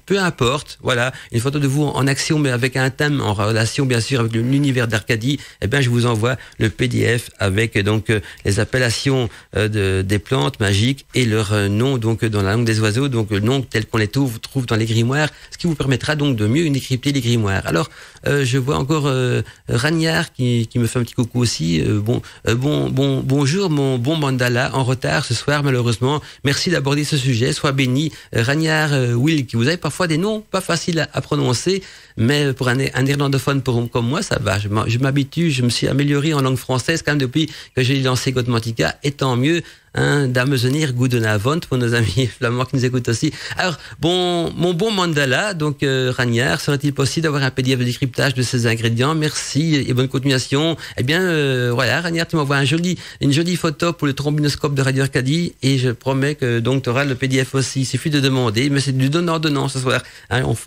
peu importe, voilà, une photo de vous en action, mais avec un thème en relation bien sûr avec l'univers d'Arcadie, eh bien je vous envoie le PDF avec donc les appellations des plantes magiques et leur nom donc dans la langue des oiseaux, donc le nom tel qu'on les trouve dans les grimoires, ce qui vous permettra donc de mieux décrypter les grimoires. Alors je vois encore Ragnard qui me fait un petit coucou aussi. Bonjour mon bon Mandala, en retard ce soir malheureusement. Merci d'aborder ce sujet. Sois béni, Ragnard Will, qui vous avez parfois des noms pas faciles à prononcer, mais pour un néerlandophone comme moi ça va. Je m'habitue, je me suis amélioré en langue française quand même depuis que j'ai lancé Godmantica, et tant mieux. Damezenir Goedenavond pour nos amis flamands qui nous écoutent aussi. Alors, mon bon Mandala, donc Ragnard, serait-il possible d'avoir un PDF de décryptage de ces ingrédients? Merci et bonne continuation. Eh bien, voilà, Ragnard, tu m'envoies une jolie photo pour le trombinoscope de Radio Arcadie, et je promets que donc tu auras le PDF aussi. Il suffit de demander, mais c'est du donnant-donnant ce soir.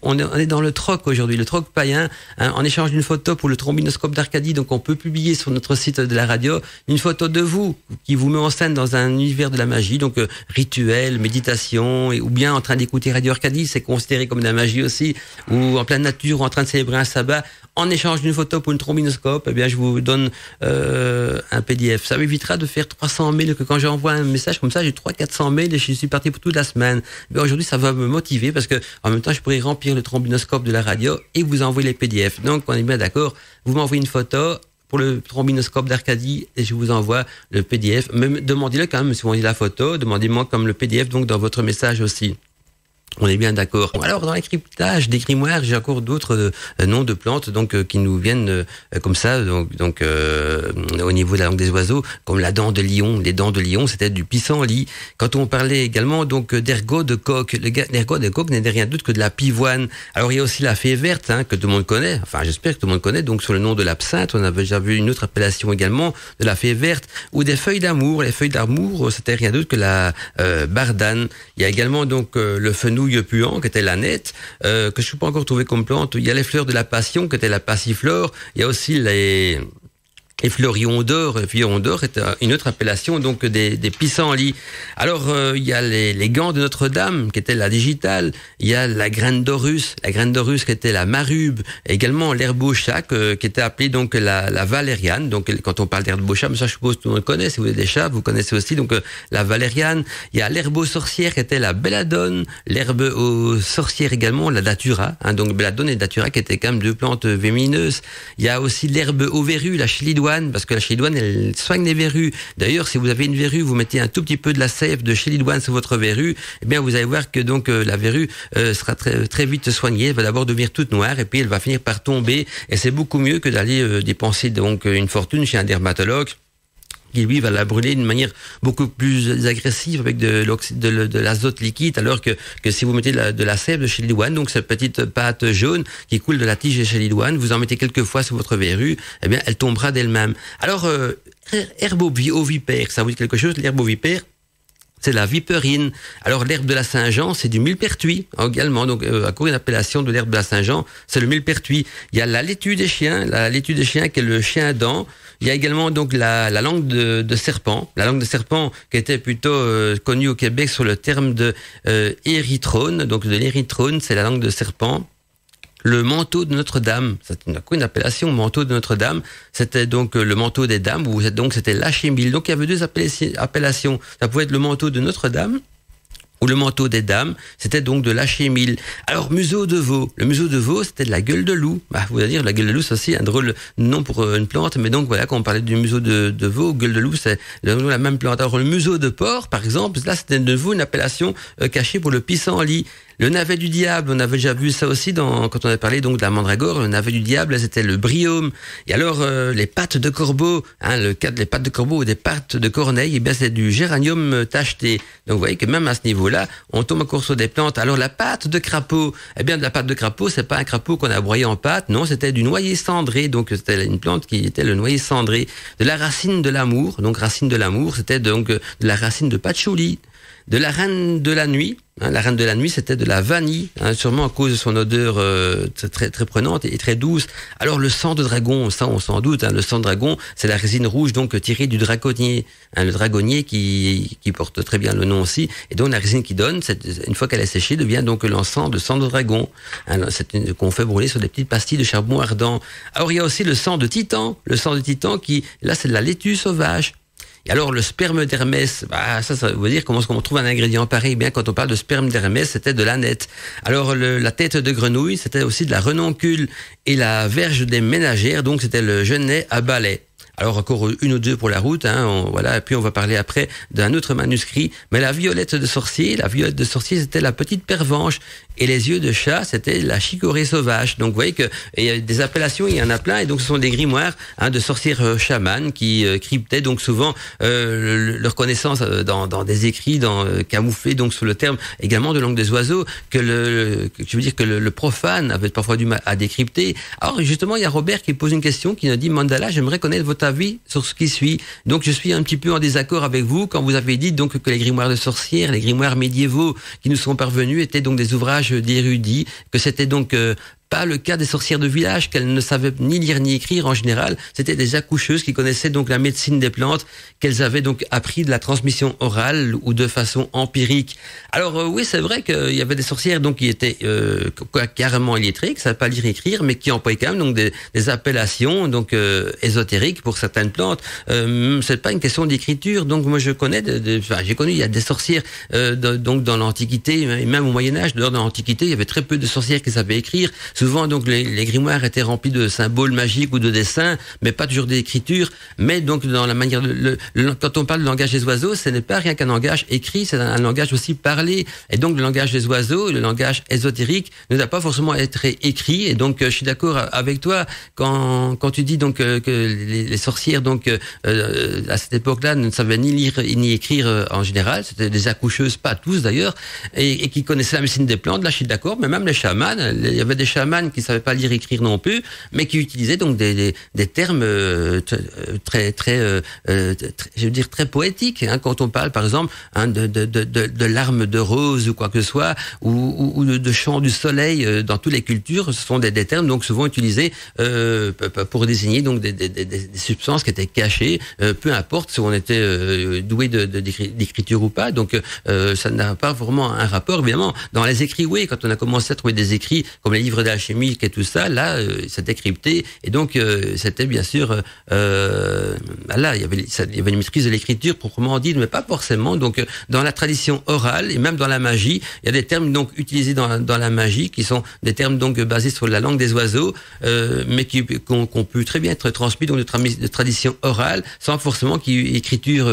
On est dans le troc aujourd'hui, le troc païen. En échange d'une photo pour le trombinoscope d'Arcadie, donc on peut publier sur notre site de la radio une photo de vous qui vous met en scène dans un univers de la magie, donc rituel, méditation, ou bien en train d'écouter Radio Arcadie, c'est considéré comme de la magie aussi, ou en pleine nature, ou en train de célébrer un sabbat. En échange d'une photo pour une trombinoscope, eh bien je vous donne un PDF. Ça m'évitera de faire 300 mails, que quand j'envoie un message comme ça, j'ai 300-400 mails et je suis parti pour toute la semaine. Mais aujourd'hui, ça va me motiver parce que en même temps, je pourrais remplir le trombinoscope de la radio et vous envoyer les PDF. Donc, on est bien d'accord. Vous m'envoyez une photo pour le trombinoscope d'Arcadie et je vous envoie le PDF. Mais demandez-le quand même, si vous voyez la photo, demandez-moi comme le PDF donc dans votre message aussi. On est bien d'accord. Alors, dans les cryptages des grimoires, j'ai encore d'autres noms de plantes donc qui nous viennent comme ça, donc au niveau de la langue des oiseaux, comme la dent de lion. Les dents de lion, c'était du pissenlit. Quand on parlait également donc d'ergot de coq, l'ergot de coq n'est rien d'autre que de la pivoine. Alors, il y a aussi la fée verte que tout le monde connaît. Enfin, j'espère que tout le monde connaît. Donc, sur le nom de l'absinthe, on avait déjà vu une autre appellation également de la fée verte, ou des feuilles d'amour. Les feuilles d'amour, c'était rien d'autre que la bardane. Il y a également donc le fenouil puant, qui était l'aneth, que je ne peux pas encore trouver comme plante. Il y a les fleurs de la passion, qui était la passiflore. Il y a aussi les fleurillons d'or. Les fleurillons d'or est une autre appellation donc des pissenlits. Alors il y a les gants de Notre-Dame qui était la digitale. Il y a la graine d'orus qui était la marube. Et également l'herbe au chat qui était appelée donc la valériane. Donc quand on parle d'herbe au chat, mais ça je suppose que tout le monde connaît. Si vous avez des chats, vous connaissez aussi donc la valériane. Il y a l'herbe aux sorcières qui était la belladone. L'herbe aux sorcières également la datura. Donc belladone et datura qui étaient quand même deux plantes vémineuses. Il y a aussi l'herbe aux verrues, la chilidoine, parce que la chilidoine elle soigne les verrues. D'ailleurs, si vous avez une verrue, vous mettez un tout petit peu de la sève de chilidoine sur votre verrue, eh bien vous allez voir que donc la verrue sera très très vite soignée. Elle va d'abord devenir toute noire et puis elle va finir par tomber. Et c'est beaucoup mieux que d'aller dépenser donc une fortune chez un dermatologue qui lui va la brûler d'une manière beaucoup plus agressive avec de l'azote liquide, alors que si vous mettez de la sève de chilidoine, donc cette petite pâte jaune qui coule de la tige de chilidoine, vous en mettez quelques fois sur votre verrue, eh bien elle tombera d'elle-même. Alors herbe ovipère, ça vous dit quelque chose, l'herbe ovipère? C'est la viperine. Alors l'herbe de la Saint-Jean, c'est du millepertuis également. Donc à cause d'une appellation de l'herbe de la Saint-Jean, c'est le millepertuis. Il y a la laitue des chiens, qui est le chien dent. Il y a également donc la langue de serpent, la langue de serpent qui était plutôt connue au Québec sur le terme de érythrone. Donc de l'érythrone, c'est la langue de serpent. Le manteau de Notre-Dame, c'est une appellation, manteau de Notre-Dame, c'était donc le manteau des dames, ou donc c'était l'achimile. Donc il y avait deux appellations. Ça pouvait être le manteau de Notre-Dame ou le manteau des dames, c'était donc de l'achimile. Alors, museau de veau. Le museau de veau, c'était de la gueule de loup. Vous allez dire, la gueule de loup, c'est aussi un drôle nom pour une plante, mais donc voilà, quand on parlait du museau de veau, gueule de loup, c'est la même plante. Alors, le museau de porc, par exemple, là, c'était de nouveau une appellation cachée pour le pissenlit. Le navet du diable, on avait déjà vu ça aussi quand on avait parlé donc de la mandragore. Le navet du diable, c'était le bryome. Et alors les pattes de corbeau, les pattes de corbeau ou des pattes de corneille, eh bien c'est du géranium tacheté. Donc vous voyez que même à ce niveau-là, on tombe encore sur des plantes. Alors la pâte de crapaud, eh bien de la pâte de crapaud, c'est pas un crapaud qu'on a broyé en pâte, non, c'était du noyer cendré. Donc c'était une plante qui était le noyer cendré. De la racine de l'amour, donc racine de l'amour, c'était donc de la racine de patchouli. de la reine de la nuit. La reine de la nuit, c'était de la vanille, sûrement à cause de son odeur très très prenante et très douce. Alors le sang de dragon, ça on s'en doute, le sang de dragon, c'est la résine rouge donc tirée du dragonnier, le dragonnier qui porte très bien le nom aussi. Et donc la résine qui donne, une fois qu'elle est séchée, devient donc l'encens de sang de dragon, qu'on fait brûler sur des petites pastilles de charbon ardent. Alors il y a aussi le sang de titan qui, là c'est de la laitue sauvage. Et alors le sperme d'Hermès, ça veut dire comment on trouve un ingrédient pareil. Bien quand on parle de sperme d'Hermès, c'était de l'ânette. Alors la tête de grenouille, c'était aussi de la renoncule, et la verge des ménagères, donc c'était le genêt à balai. Alors encore une ou deux pour la route, voilà. Et puis on va parler après d'un autre manuscrit. Mais la violette de sorcier, c'était la petite pervenche, et les yeux de chat, c'était la chicorée sauvage. Donc vous voyez que il y a des appellations, il y en a plein, et donc ce sont des grimoires de sorcières chamanes qui cryptaient donc souvent leur connaissance dans des écrits, camouflés donc sous le terme également de langue des oiseaux, que le profane avait parfois du mal à décrypter. Alors justement, il y a Robert qui pose une question, qui nous dit: Mandala, j'aimerais connaître votre avis sur ce qui suit. Donc je suis un petit peu en désaccord avec vous quand vous avez dit donc que les grimoires de sorcières, les grimoires médiévaux qui nous sont parvenus étaient donc des ouvrages d'érudits, que c'était donc pas le cas des sorcières de village, qu'elles ne savaient ni lire ni écrire en général. C'était des accoucheuses qui connaissaient donc la médecine des plantes, qu'elles avaient donc appris de la transmission orale ou de façon empirique. Alors oui, c'est vrai qu'il y avait des sorcières donc qui étaient carrément illettrées, qui ne savaient pas lire et écrire, mais qui employaient quand même donc des appellations donc ésotériques pour certaines plantes. C'est pas une question d'écriture. Donc moi j'ai connu il y a des sorcières donc dans l'Antiquité, et même au Moyen Âge. Dans l'Antiquité, il y avait très peu de sorcières qui savaient écrire. Souvent, donc, les grimoires étaient remplis de symboles magiques ou de dessins, mais pas toujours d'écriture. Mais donc, dans la manière, quand on parle du langage des oiseaux, ce n'est pas rien qu'un langage écrit, c'est un langage aussi parlé. Et donc, le langage des oiseaux, le langage ésotérique, ne doit pas forcément être écrit. Et donc, je suis d'accord avec toi quand tu dis donc que les sorcières, donc, à cette époque-là, ne savaient ni lire ni écrire en général. C'était des accoucheuses, pas tous d'ailleurs, et qui connaissaient la médecine des plantes. Là, je suis d'accord. Mais même les chamans, il y avait des chamans qui savaient pas lire et écrire non plus, mais qui utilisaient donc des termes très je veux dire très poétiques, quand on parle par exemple de larmes de rose ou quoi que ce soit, ou de chant du soleil. Dans toutes les cultures, ce sont des termes donc souvent utilisés pour désigner donc des substances qui étaient cachées, peu importe si on était doué d'écriture ou pas. Donc ça n'a pas vraiment un rapport. Évidemment, dans les écrits, oui, quand on a commencé à trouver des écrits comme les livres d'alchimie et tout ça, là, c'était crypté, et donc c'était bien sûr là, il y avait une maîtrise de l'écriture proprement dite, mais pas forcément. Donc dans la tradition orale et même dans la magie, il y a des termes donc utilisés dans la magie qui sont des termes donc basés sur la langue des oiseaux, mais qu'on peut très bien être transmis donc de tradition orale sans forcément qu'il y ait écriture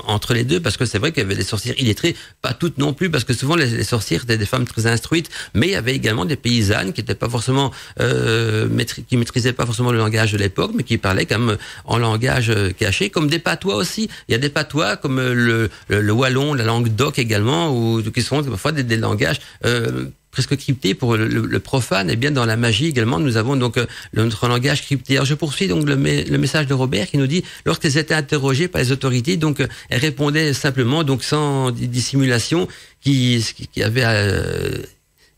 entre les deux, parce que c'est vrai qu'il y avait des sorcières illettrées, pas toutes non plus, parce que souvent les sorcières étaient des femmes très instruites, mais il y avait également des paysannes qui n'étaient pas forcément qui maîtrisaient pas forcément le langage de l'époque, mais qui parlaient quand même en langage caché, comme des patois aussi. Il y a des patois comme le wallon, la langue d'oc également, ou qui sont parfois des langages presque crypté pour le profane. Et bien dans la magie également, nous avons donc notre langage crypté. Alors je poursuis donc le message de Robert qui nous dit: lorsqu'elles étaient interrogées par les autorités, donc elles répondaient simplement, donc sans dissimulation, qui avait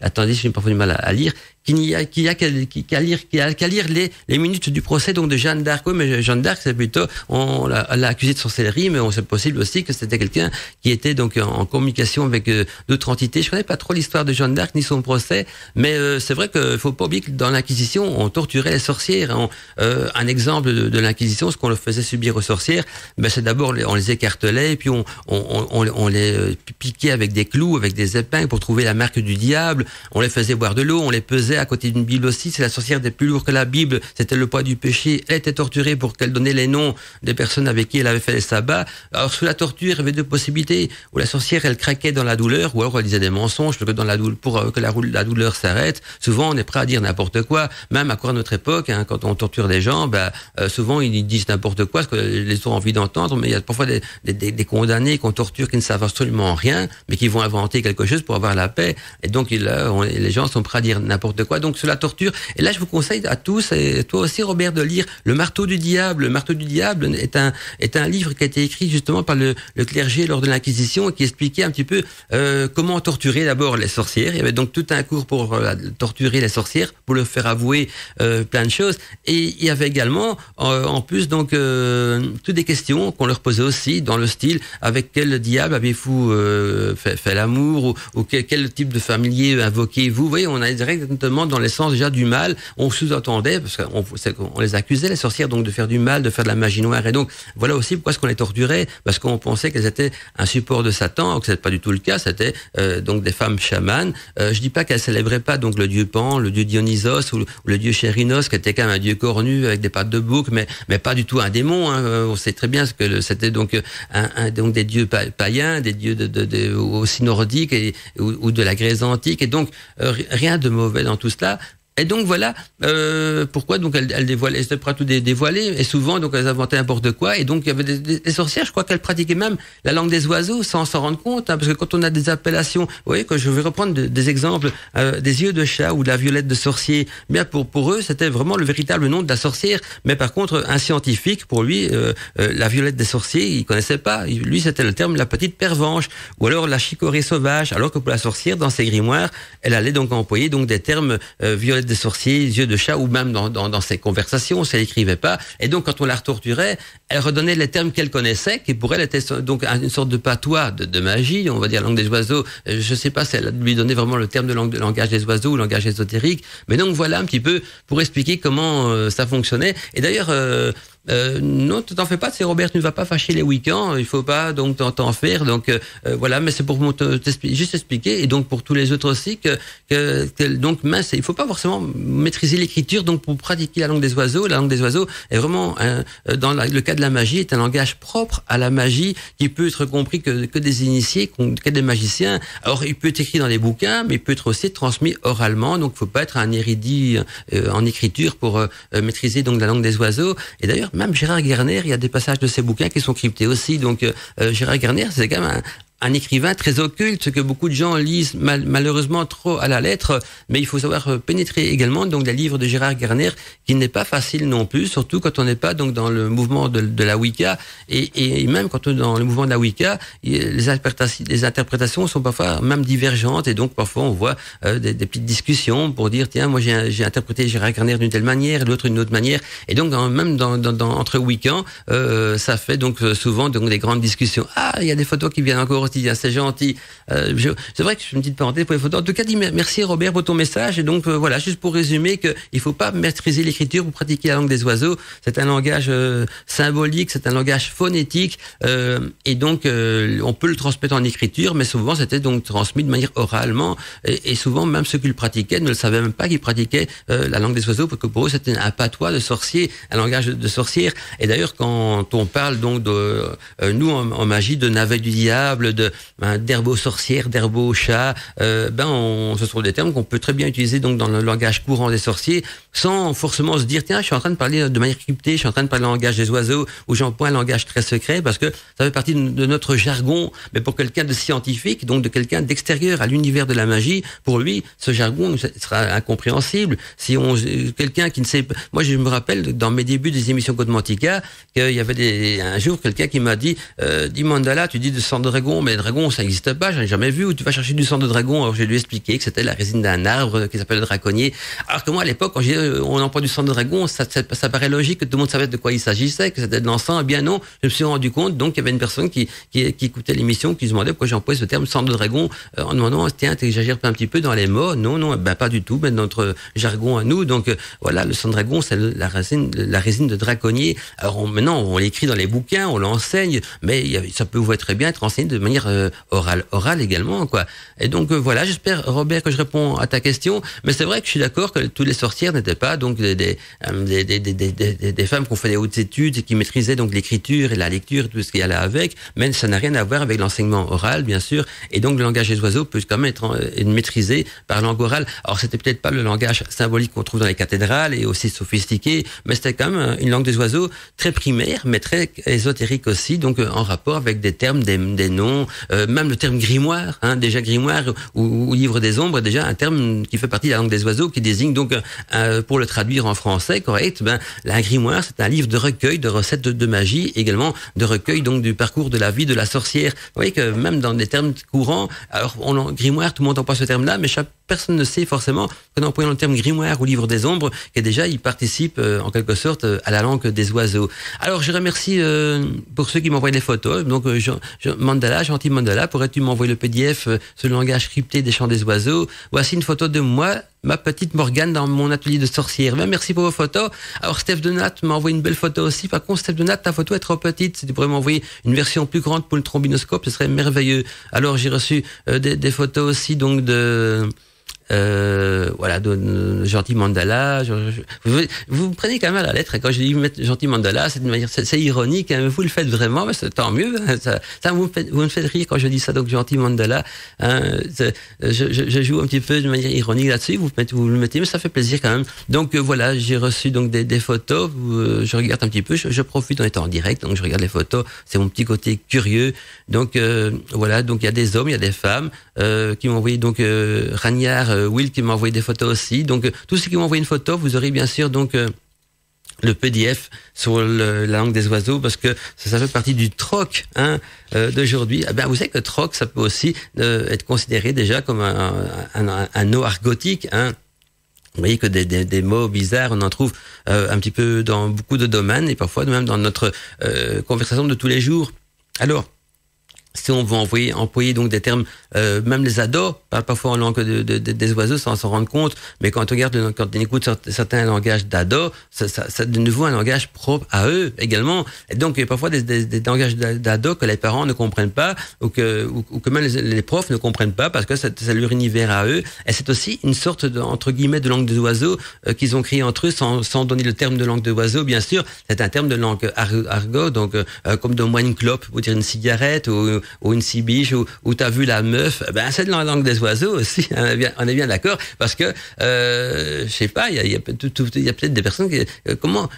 attendez, j'ai parfois du mal à lire, qu'à lire les minutes du procès donc de Jeanne d'Arc. Oui, mais Jeanne d'Arc, c'est plutôt, on l'a accusée de sorcellerie, mais c'est possible aussi que c'était quelqu'un qui était donc en communication avec d'autres entités. Je connais pas trop l'histoire de Jeanne d'Arc ni son procès, mais c'est vrai qu'il faut pas oublier que dans l'Inquisition, on torturait les sorcières. Un exemple de l'Inquisition, ce qu'on leur faisait subir aux sorcières, c'est d'abord on les écartelait, et puis on les piquait avec des clous, avec des épingles pour trouver la marque du diable. On les faisait boire de l'eau, on les pesait à côté d'une Bible aussi. C'est la sorcière des plus lourds que la Bible, c'était le poids du péché. Elle était torturée pour qu'elle donnait les noms des personnes avec qui elle avait fait les sabbats. Alors sous la torture, il y avait deux possibilités: où la sorcière elle craquait dans la douleur, ou alors elle disait des mensonges pour que la douleur s'arrête. Souvent on est prêt à dire n'importe quoi, même à quoi à notre époque, quand on torture des gens, souvent ils disent n'importe quoi, parce que les gens ont envie d'entendre, mais il y a parfois des condamnés qu'on torture qui ne savent absolument rien, mais qui vont inventer quelque chose pour avoir la paix. Et donc les gens sont prêts à dire n'importe quoi, donc sur la torture. Et là, je vous conseille à tous, et toi aussi, Robert, de lire Le Marteau du Diable. Le Marteau du Diable est un livre qui a été écrit justement par le clergé lors de l'Inquisition, qui expliquait un petit peu comment torturer d'abord les sorcières. Il y avait donc tout un cours pour torturer les sorcières, pour leur faire avouer plein de choses. Et il y avait également, en plus, donc toutes des questions qu'on leur posait aussi dans le style: avec quel diable avez-vous fait l'amour, ou quel type de familier invoquez-vous. Vous voyez, on a directement dans le sens déjà du mal. On sous-entendait, parce qu'on les accusait, les sorcières, donc de faire du mal, de faire de la magie noire. Et donc voilà aussi pourquoi est-ce qu'on les torturait, parce qu'on pensait qu'elles étaient un support de Satan, alors que c'était pas du tout le cas. C'était donc des femmes chamanes. Je dis pas qu'elles célébraient pas donc le dieu Pan, le dieu Dionysos ou le dieu Chérinos, qui était quand même un dieu cornu avec des pattes de bouc, mais pas du tout un démon. On sait très bien que c'était donc donc des dieux païens, des dieux aussi nordiques ou de la Grèce antique, et donc rien de mauvais dans tout cela. Et donc voilà pourquoi donc elles dévoilaient, elles étaient prêtes à tout dévoiler, et souvent donc elles inventaient n'importe quoi. Et donc il y avait des sorcières, je crois qu'elles pratiquaient même la langue des oiseaux sans s'en rendre compte, parce que quand on a des appellations, vous voyez, que je vais reprendre des exemples, des yeux de chat ou de la violette de sorcier, bien pour eux c'était vraiment le véritable nom de la sorcière. Mais par contre un scientifique, pour lui la violette des sorciers, il connaissait pas. Lui c'était le terme la petite pervenche, ou alors la chicorée sauvage, alors que pour la sorcière, dans ses grimoires, elle allait donc employer donc des termes violette des sorciers, yeux de chat, ou même dans ses conversations, si elle écrivait pas. Et donc, quand on la torturait, elle redonnait les termes qu'elle connaissait, qui pour elle était donc une sorte de patois de magie, on va dire langue des oiseaux. Je sais pas si elle lui donnait vraiment le terme de langage des oiseaux ou langage ésotérique. Mais donc, voilà un petit peu pour expliquer comment ça fonctionnait. Et d'ailleurs, non, t'en fais pas, c'est Robert, tu ne vas pas fâcher les week-ends, il faut pas donc t'en faire. Donc voilà, mais c'est pour juste expliquer, et donc pour tous les autres aussi que donc mince, il faut pas forcément maîtriser l'écriture donc pour pratiquer la langue des oiseaux. La langue des oiseaux est vraiment dans le cas de la magie, est un langage propre à la magie qui peut être compris que des initiés, que des magiciens. Alors il peut être écrit dans des bouquins, mais il peut être aussi transmis oralement. Donc faut pas être un érudit en écriture pour maîtriser donc la langue des oiseaux. Et d'ailleurs même Gérard Garner, il y a des passages de ses bouquins qui sont cryptés aussi. Donc Gérard Garner, c'est quand même un écrivain très occulte que beaucoup de gens lisent malheureusement trop à la lettre, mais il faut savoir pénétrer également donc les livres de Gérard Garner, qui n'est pas facile non plus, surtout quand on n'est pas donc dans le mouvement de la Wicca, et même quand on est dans le mouvement de la Wicca, les interprétations sont parfois même divergentes, et donc parfois on voit des petites discussions pour dire tiens, moi j'ai interprété Gérard Garner d'une telle manière, l'autre d'une autre manière, et donc même entre Wiccans, ça fait donc souvent donc des grandes discussions. Ah, il y a des photos qui viennent encore. C'est gentil. C'est vrai que je fais une petite parenthèse pour les photos. En tout cas, merci Robert pour ton message. Et donc voilà, juste pour résumer, que il faut pas maîtriser l'écriture pour pratiquer la langue des oiseaux. C'est un langage symbolique, c'est un langage phonétique, et donc on peut le transmettre en écriture, mais souvent c'était donc transmis de manière oralement, et souvent même ceux qui le pratiquaient ne le savaient même pas qu'ils pratiquaient la langue des oiseaux, parce que pour eux c'était un patois de sorcier, un langage de sorcière. Et d'ailleurs, quand on parle donc de nous en magie de navets du diable, d'herbe sorcière, d'herbe au chat, ce sont des termes qu'on peut très bien utiliser donc dans le langage courant des sorciers, sans forcément se dire tiens, je suis en train de parler de manière cryptée, je suis en train de parler le langage des oiseaux, ou j'emploie un langage très secret, parce que ça fait partie de notre jargon. Mais pour quelqu'un de scientifique, donc de quelqu'un d'extérieur à l'univers de la magie, pour lui ce jargon sera incompréhensible. Si quelqu'un qui ne sait pas, moi je me rappelle dans mes débuts des émissions Godmantica qu'il y avait un jour quelqu'un qui m'a dit dis Mandala, tu dis de sang de dragon, mais le dragon ça n'existe pas, j'en ai jamais vu. Où tu vas chercher du sang de dragon? Alors je lui ai expliqué que c'était la résine d'un arbre qui s'appelle le draconnier. Alors que moi à l'époque, quand on emploie du sang de dragon, ça paraît logique que tout le monde savait de quoi il s'agissait, que c'était de l'encens. Eh bien non, je me suis rendu compte donc qu'il y avait une personne qui écoutait l'émission, qui se demandait pourquoi j'employais ce terme sang de dragon, en demandant tiens, t'exagères pas un petit peu dans les mots? Non, pas du tout, mais notre jargon à nous. Donc voilà, le sang de dragon c'est la résine de draconnier. Alors maintenant on l'écrit dans les bouquins, on l'enseigne, mais ça peut très bien être enseigné de manière orale également, quoi. Et donc voilà, j'espère Robert que je réponds à ta question, mais c'est vrai que je suis d'accord que toutes les sorcières n'étaient pas donc des femmes qui ont fait des hautes études et qui maîtrisaient donc l'écriture et la lecture, tout ce qui allait avec, mais ça n'a rien à voir avec l'enseignement oral, bien sûr. Et donc le langage des oiseaux peut quand même être maîtrisé par langue orale. Alors c'était peut-être pas le langage symbolique qu'on trouve dans les cathédrales et aussi sophistiqué, mais c'était quand même une langue des oiseaux très primaire, mais très ésotérique aussi, donc en rapport avec des termes, des noms, même le terme grimoire, déjà grimoire ou livre des ombres, est déjà un terme qui fait partie de la langue des oiseaux, qui désigne donc, pour le traduire en français correct, un grimoire, c'est un livre de recueil de recettes de magie, également de recueil donc du parcours de la vie de la sorcière. Vous voyez que même dans des termes courants, alors grimoire, tout le monde emploie ce terme-là, mais personne ne sait forcément qu'en employant le terme grimoire ou livre des ombres, que déjà il participe en quelque sorte à la langue des oiseaux. Alors je remercie pour ceux qui m'envoient des photos. Donc Mandala, gentil Mandala, pourrais-tu m'envoyer le PDF sur le langage crypté des chants des oiseaux? Voici une photo de moi, ma petite Morgane, dans mon atelier de sorcière. Merci pour vos photos. Alors Steph Donat m'a envoyé une belle photo aussi. Par contre, Steph Donat, ta photo est trop petite. Si tu pourrais m'envoyer une version plus grande pour le trombinoscope, ce serait merveilleux. Alors j'ai reçu des photos aussi donc de gentil Mandala. Vous prenez quand même à la lettre. Quand je dis gentil Mandala, c'est de manière, c'est ironique. Vous le faites vraiment, mais c'est tant mieux. Ça vous me faites rire quand je dis ça. Donc gentil Mandala. Je joue un petit peu de manière ironique là-dessus. Vous le mettez, mais ça fait plaisir quand même. Donc voilà, j'ai reçu donc des photos. Je regarde un petit peu. Je profite en étant en direct. Donc je regarde les photos. C'est mon petit côté curieux. Donc voilà. Donc il y a des hommes, il y a des femmes qui m'ont envoyé donc Ragnard. Will qui m'a envoyé des photos aussi. Donc tous ceux qui m'ont envoyé une photo, vous aurez bien sûr donc le PDF sur la langue des oiseaux, parce que ça fait partie du troc d'aujourd'hui. Vous savez que le troc, ça peut aussi être considéré déjà comme un mot argotique. Vous voyez que des mots bizarres, on en trouve un petit peu dans beaucoup de domaines, et parfois même dans notre conversation de tous les jours. Alors, si on veut employer donc des termes, même les ados parlent parfois en langue des oiseaux sans s'en rendre compte, mais quand on écoute certains langages d'ados, ça de nouveau un langage propre à eux également. Et donc il y a parfois des langages d'ados que les parents ne comprennent pas, ou que même les profs ne comprennent pas, parce que c'est leur univers à eux. Et c'est aussi une sorte entre guillemets de langue des oiseaux qu'ils ont créé entre eux, sans donner le terme de langue des oiseaux, bien sûr. C'est un terme de langue argot, donc comme de moi une clope, pour dire une cigarette, ou une cibiche, ou t'as vu la meuf, c'est de la langue des oiseaux aussi, on est bien d'accord, parce que je sais pas, il y a peut-être des personnes qui comment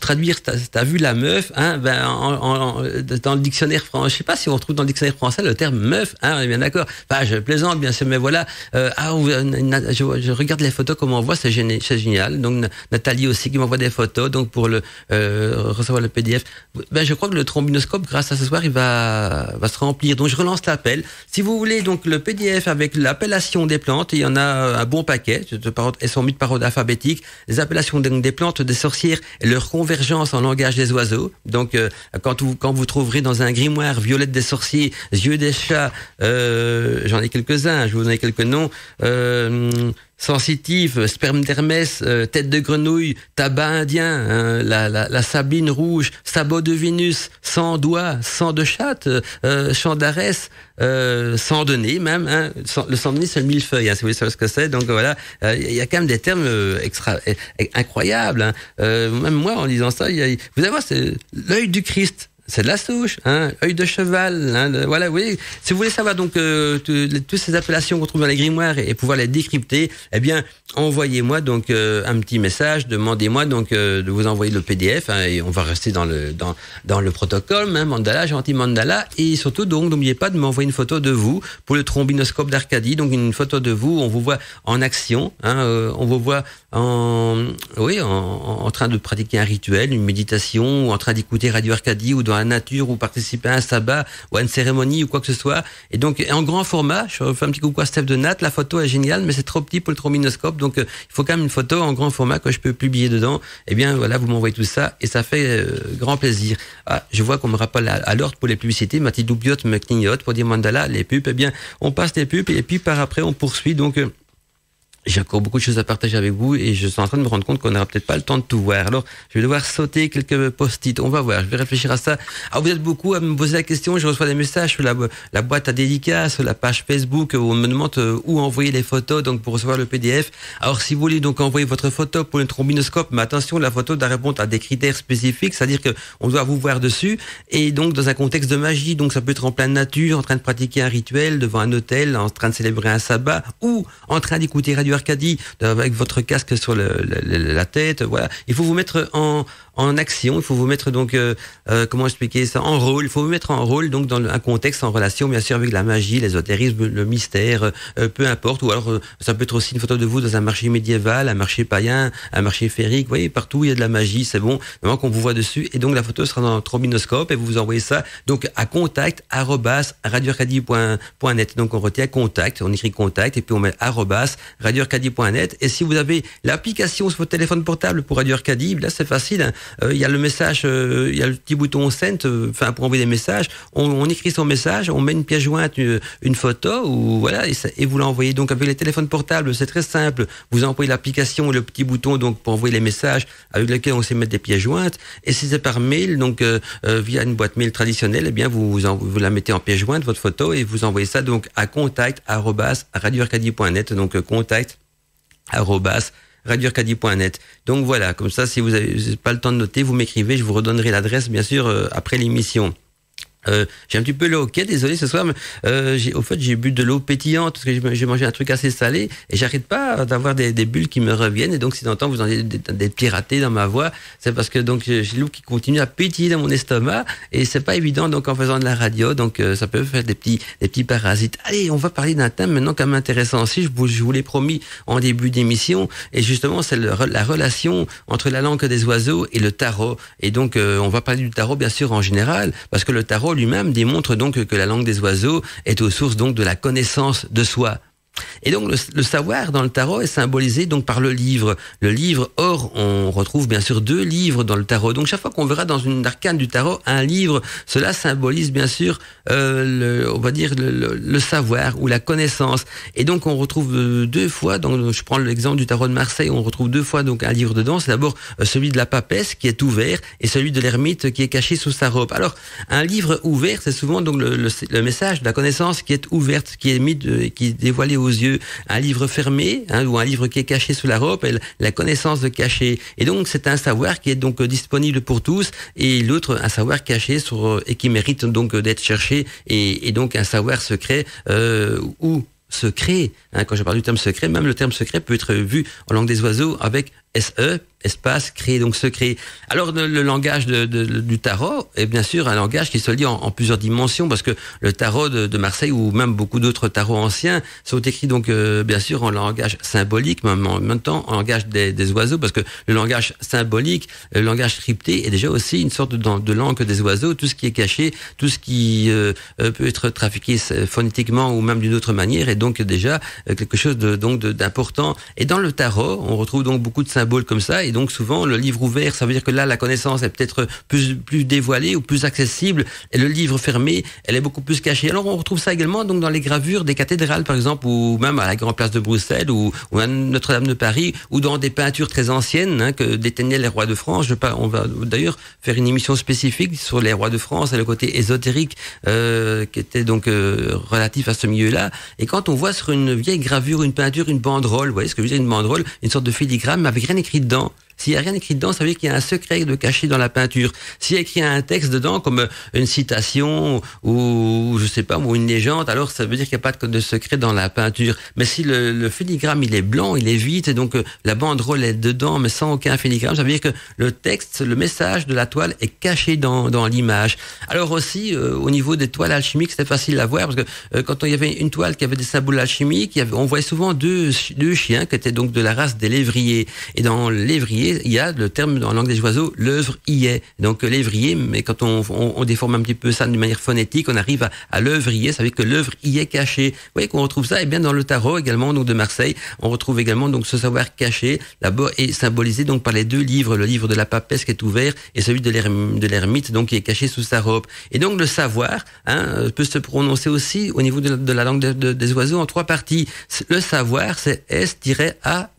traduire t'as vu la meuf dans le dictionnaire français. Je sais pas si on retrouve dans le dictionnaire français le terme meuf, on est bien d'accord. Je plaisante bien sûr, mais voilà. Je regarde les photos comme on voit, c'est génial. Donc Nathalie aussi qui m'envoie des photos, donc pour recevoir le PDF. Je crois que le trombinoscope, grâce à ce soir, il va se remplir. Donc je relance l'appel. Si vous voulez donc le PDF avec l'appellation des plantes, il y en a un bon paquet. Elles sont mises par ordre alphabétique. Les appellations des plantes des sorcières et leur convergence en langage des oiseaux. Donc quand vous trouverez dans un grimoire violette des sorciers, yeux des chats, j'en ai quelques-uns, je vous donne quelques noms. Sensitive, sperme d'Hermès, tête de grenouille, tabac indien, la sabine rouge, sabot de Vénus, sang doigt, sang de chatte, chant d'Arès, sang de nez même. Le sang de nez, c'est le millefeuille, si vous voulez savoir ce que c'est. Donc voilà, il y a quand même des termes incroyables. Même moi, en lisant ça, vous allez voir, c'est l'œil du Christ. C'est de la souche, œil de cheval, voilà, oui. Si vous voulez savoir donc toutes ces appellations qu'on trouve dans les grimoires et pouvoir les décrypter, eh bien, envoyez-moi donc un petit message, demandez-moi donc de vous envoyer le PDF, et on va rester dans le protocole, Mandala, gentil Mandala, et surtout donc n'oubliez pas de m'envoyer une photo de vous pour le trombinoscope d'Arcadie, donc une photo de vous, on vous voit en action, on vous voit en train de pratiquer un rituel, une méditation, ou en train d'écouter Radio Arcadie, ou dans la nature, ou participer à un sabbat ou à une cérémonie ou quoi que ce soit. Et donc en grand format, je fais un petit coucou à Steph de Nat, la photo est géniale, mais c'est trop petit pour le trombinoscope, donc il faut quand même une photo en grand format que je peux publier dedans. Et bien voilà, vous m'envoyez tout ça et ça fait grand plaisir. Je vois qu'on me rappelle à l'ordre pour les publicités, ma petite doubiote me clignote pour dire Mandala, les pubs, eh bien on passe les pubs et puis par après on poursuit. Donc j'ai encore beaucoup de choses à partager avec vous et je suis en train de me rendre compte qu'on n'aura peut-être pas le temps de tout voir. Alors, je vais devoir sauter quelques post-it. On va voir, je vais réfléchir à ça. Alors, vous êtes beaucoup à me poser la question. Je reçois des messages sur la boîte à dédicaces, sur la page Facebook, où on me demande où envoyer les photos donc pour recevoir le PDF. Alors, si vous voulez donc envoyer votre photo pour le trombinoscope, mais attention, la photo doit répondre à des critères spécifiques, c'est-à-dire que on doit vous voir dessus et donc dans un contexte de magie. Donc, ça peut être en pleine nature, en train de pratiquer un rituel devant un hôtel, en train de célébrer un sabbat ou en train d'écouter Radio Arcadie avec votre casque sur la tête. Voilà, il faut vous mettre en en action. Il faut vous mettre donc, comment expliquer ça, en rôle. Il faut vous mettre en rôle donc dans un contexte en relation bien sûr avec la magie, l'ésotérisme, le mystère, peu importe. Ou alors ça peut être aussi une photo de vous dans un marché médiéval, un marché païen, un marché féerique. Vous voyez, partout il y a de la magie, c'est bon. Vraiment qu'on vous voit dessus. Et donc la photo sera dans le trombinoscope et vous envoyez ça donc à contact@radioarcadie.net. Donc on retient contact, on écrit contact et puis on met @radioarcadie.net. Et si vous avez l'application sur votre téléphone portable pour Radio Arcadie, là c'est facile. Hein. Il y a le message, il y a le petit bouton send, enfin pour envoyer des messages. On écrit son message, on met une pièce jointe, une photo ou voilà et vous l'envoyez. Donc avec les téléphones portables, c'est très simple. Vous envoyez l'application, le petit bouton donc pour envoyer les messages avec lesquels on sait mettre des pièces jointes. Et si c'est par mail, donc via une boîte mail traditionnelle, eh bien vous la mettez en pièce jointe votre photo et vous envoyez ça donc à contact@radioarcadie.net. Donc contact@radioarcadie.net. Donc voilà, comme ça, si vous n'avez pas le temps de noter, vous m'écrivez, je vous redonnerai l'adresse, bien sûr, après l'émission. J'ai un petit peu le hoquet, désolé ce soir, mais j'ai bu de l'eau pétillante parce que j'ai mangé un truc assez salé et j'arrête pas d'avoir des bulles qui me reviennent et donc si d'entendre vous en avez des petits ratés dans ma voix, c'est parce que donc j'ai l'eau qui continue à pétiller dans mon estomac et c'est pas évident donc en faisant de la radio, donc ça peut faire des petits parasites. Allez, on va parler d'un thème maintenant quand même intéressant aussi, je vous l'ai promis en début d'émission et justement c'est la relation entre la langue des oiseaux et le tarot et donc on va parler du tarot bien sûr en général parce que le tarot lui-même démontre donc que la langue des oiseaux est aux sources donc de la connaissance de soi. Et donc le savoir dans le tarot est symbolisé donc par le livre. Le livre, or on retrouve bien sûr 2 livres dans le tarot. Donc chaque fois qu'on verra dans une arcane du tarot un livre, cela symbolise bien sûr on va dire le savoir ou la connaissance. Et donc on retrouve 2 fois. Donc je prends l'exemple du tarot de Marseille, on retrouve 2 fois donc un livre dedans. C'est d'abord celui de la papesse qui est ouvert et celui de l'ermite qui est caché sous sa robe. Alors un livre ouvert, c'est souvent donc le message de la connaissance qui est ouverte, qui est qui est dévoilé aux yeux. Un livre fermé ou un livre qui est caché sous la robe, la connaissance de caché. Et donc c'est un savoir qui est donc disponible pour tous et l'autre un savoir caché et qui mérite donc d'être cherché et donc un savoir secret ou secret. Quand je parle du terme secret, même le terme secret peut être vu en langue des oiseaux avec SE, espace, créé, donc secret. Alors le langage du tarot est bien sûr un langage qui se lit en plusieurs dimensions parce que le tarot de Marseille ou même beaucoup d'autres tarots anciens sont écrits donc bien sûr en langage symbolique, mais en même temps en langage des oiseaux parce que le langage symbolique, le langage crypté est déjà aussi une sorte de langue des oiseaux, tout ce qui est caché, tout ce qui peut être trafiqué phonétiquement ou même d'une autre manière est donc déjà quelque chose d'important. Et dans le tarot, on retrouve donc beaucoup de symboles comme ça et donc souvent le livre ouvert, ça veut dire que là la connaissance est peut-être plus dévoilée ou plus accessible et le livre fermé, elle est beaucoup plus cachée. Alors on retrouve ça également donc dans les gravures des cathédrales par exemple ou même à la Grande Place de Bruxelles ou à Notre-Dame de Paris ou dans des peintures très anciennes que déteignaient les rois de France. On va d'ailleurs faire une émission spécifique sur les rois de France et le côté ésotérique qui était donc relatif à ce milieu-là. Et quand on voit sur une vieille gravure, une peinture, une banderole, vous voyez ce que je veux dire, une banderole, une sorte de filigrane mais avec rien écrit dedans. S'il n'y a rien écrit dedans, ça veut dire qu'il y a un secret de caché dans la peinture. S'il y a écrit un texte dedans, comme une citation ou je sais pas, ou une légende, alors ça veut dire qu'il n'y a pas de secret dans la peinture. Mais si le filigrane il est blanc, il est vide, et donc la banderole est dedans, mais sans aucun filigrane, ça veut dire que le texte, le message de la toile est caché dans l'image. Alors aussi, au niveau des toiles alchimiques, c'était facile à voir parce que quand il y avait une toile qui avait des symboles alchimiques, on voyait souvent deux chiens qui étaient donc de la race des lévriers. Et dans lévrier, il y a le terme en langue des oiseaux, l'œuvre y est. Donc lévrier, mais quand on déforme un petit peu ça d'une manière phonétique, on arrive à l'œuvrier, ça veut dire que l'œuvre y est cachée. Vous voyez qu'on retrouve ça, et bien dans le tarot également, donc de Marseille, on retrouve également donc ce savoir caché, là-bas est symbolisé donc par les 2 livres, le livre de la papesse qui est ouvert et celui de l'ermite donc qui est caché sous sa robe. Et donc le savoir peut se prononcer aussi au niveau de la langue des oiseaux en 3 parties. Le savoir, c'est S-A-voir,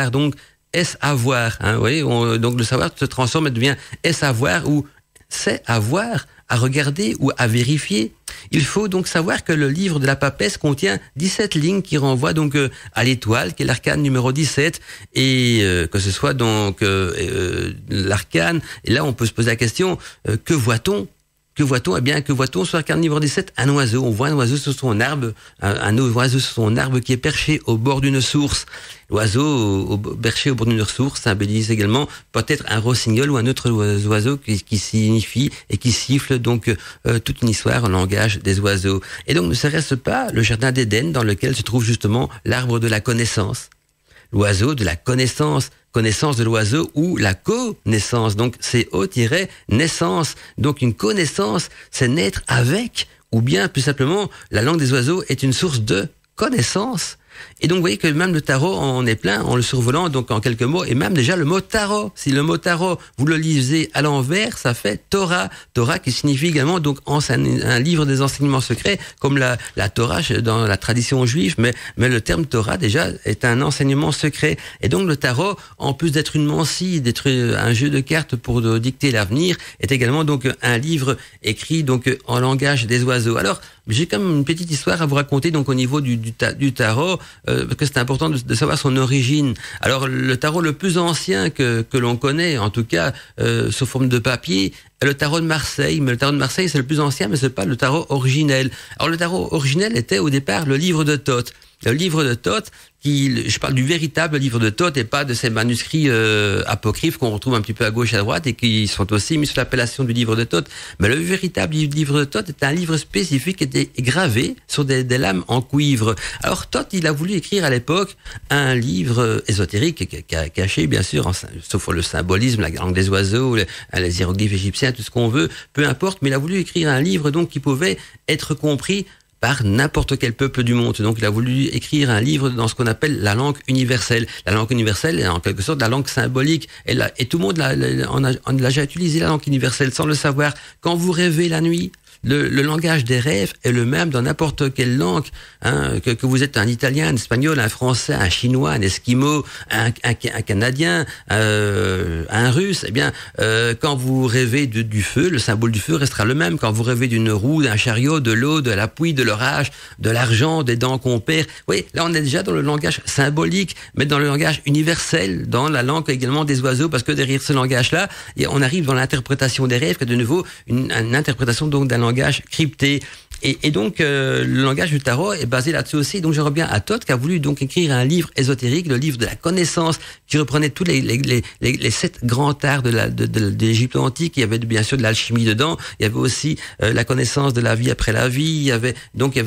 donc est avoir, vous voyez, donc le savoir se transforme et devient est avoir ou c'est avoir, à regarder ou à vérifier. Il faut donc savoir que le livre de la papesse contient 17 lignes qui renvoient donc à l'étoile, qui est l'arcane numéro 17, et que ce soit donc l'arcane, et là on peut se poser la question, que voit-on ? que voit-on? Eh bien, que voit-on sur la carte numéro 17? Un oiseau. On voit un oiseau sur son arbre, un oiseau sur son arbre qui est perché au bord d'une source. L'oiseau perché au bord d'une source symbolise également peut-être un rossignol ou un autre oiseau qui signifie et qui siffle donc toute une histoire en langage des oiseaux. Et donc ne serait-ce pas le jardin d'Éden dans lequel se trouve justement l'arbre de la connaissance? L'oiseau de la connaissance de l'oiseau ou la connaissance, donc CO-naissance. Donc une connaissance, c'est naître avec, ou bien plus simplement, la langue des oiseaux est une source de connaissance. Et donc vous voyez que même le tarot en est plein en le survolant, donc en quelques mots, et même déjà le mot tarot. Si le mot tarot, vous le lisez à l'envers, ça fait Torah. Torah qui signifie également donc un livre des enseignements secrets, comme la Torah dans la tradition juive, mais le terme Torah déjà est un enseignement secret. Et donc le tarot, en plus d'être une mancie, d'être un jeu de cartes pour dicter l'avenir, est également donc un livre écrit donc en langage des oiseaux. Alors j'ai quand même une petite histoire à vous raconter donc au niveau du tarot, parce que c'est important de savoir son origine. Alors le tarot le plus ancien que l'on connaît, en tout cas sous forme de papier, le tarot de Marseille. Mais le tarot de Marseille c'est le plus ancien, mais c'est pas le tarot originel. Alors le tarot originel était au départ le livre de Thoth. Le livre de Thoth, je parle du véritable livre de Thoth et pas de ces manuscrits apocryphes qu'on retrouve un petit peu à gauche et à droite et qui sont aussi mis sous l'appellation du livre de Thoth. Mais le véritable livre de Thoth est un livre spécifique qui était gravé sur des lames en cuivre. Alors Thoth, il a voulu écrire à l'époque un livre ésotérique caché, bien sûr, sauf le symbolisme, la langue des oiseaux, les hiéroglyphes égyptiens, tout ce qu'on veut, peu importe, mais il a voulu écrire un livre donc qui pouvait être compris par n'importe quel peuple du monde. Donc il a voulu écrire un livre dans ce qu'on appelle la langue universelle. La langue universelle est en quelque sorte la langue symbolique. Et tout le monde on a déjà utilisé la langue universelle sans le savoir. Quand vous rêvez la nuit, le langage des rêves est le même dans n'importe quelle langue, hein, que vous êtes un Italien, un Espagnol, un Français, un Chinois, un Esquimau, un Canadien, un Russe. Eh bien, quand vous rêvez du feu, le symbole du feu restera le même. Quand vous rêvez d'une roue, d'un chariot, de l'eau, de la pluie, de l'orage, de l'argent, des dents qu'on perd. Oui, là on est déjà dans le langage symbolique, mais dans le langage universel, dans la langue également des oiseaux, parce que derrière ce langage-là, on arrive dans l'interprétation des rêves, qui est de nouveau une interprétation donc d'un langage crypté. Et donc le langage du tarot est basé là-dessus aussi. Donc je reviens à Thoth qui a voulu donc écrire un livre ésotérique, le livre de la connaissance, qui reprenait tous les 7 grands arts de l'Égypte antique. Il y avait bien sûr de l'alchimie dedans. Il y avait aussi la connaissance de la vie après la vie. Il y avait donc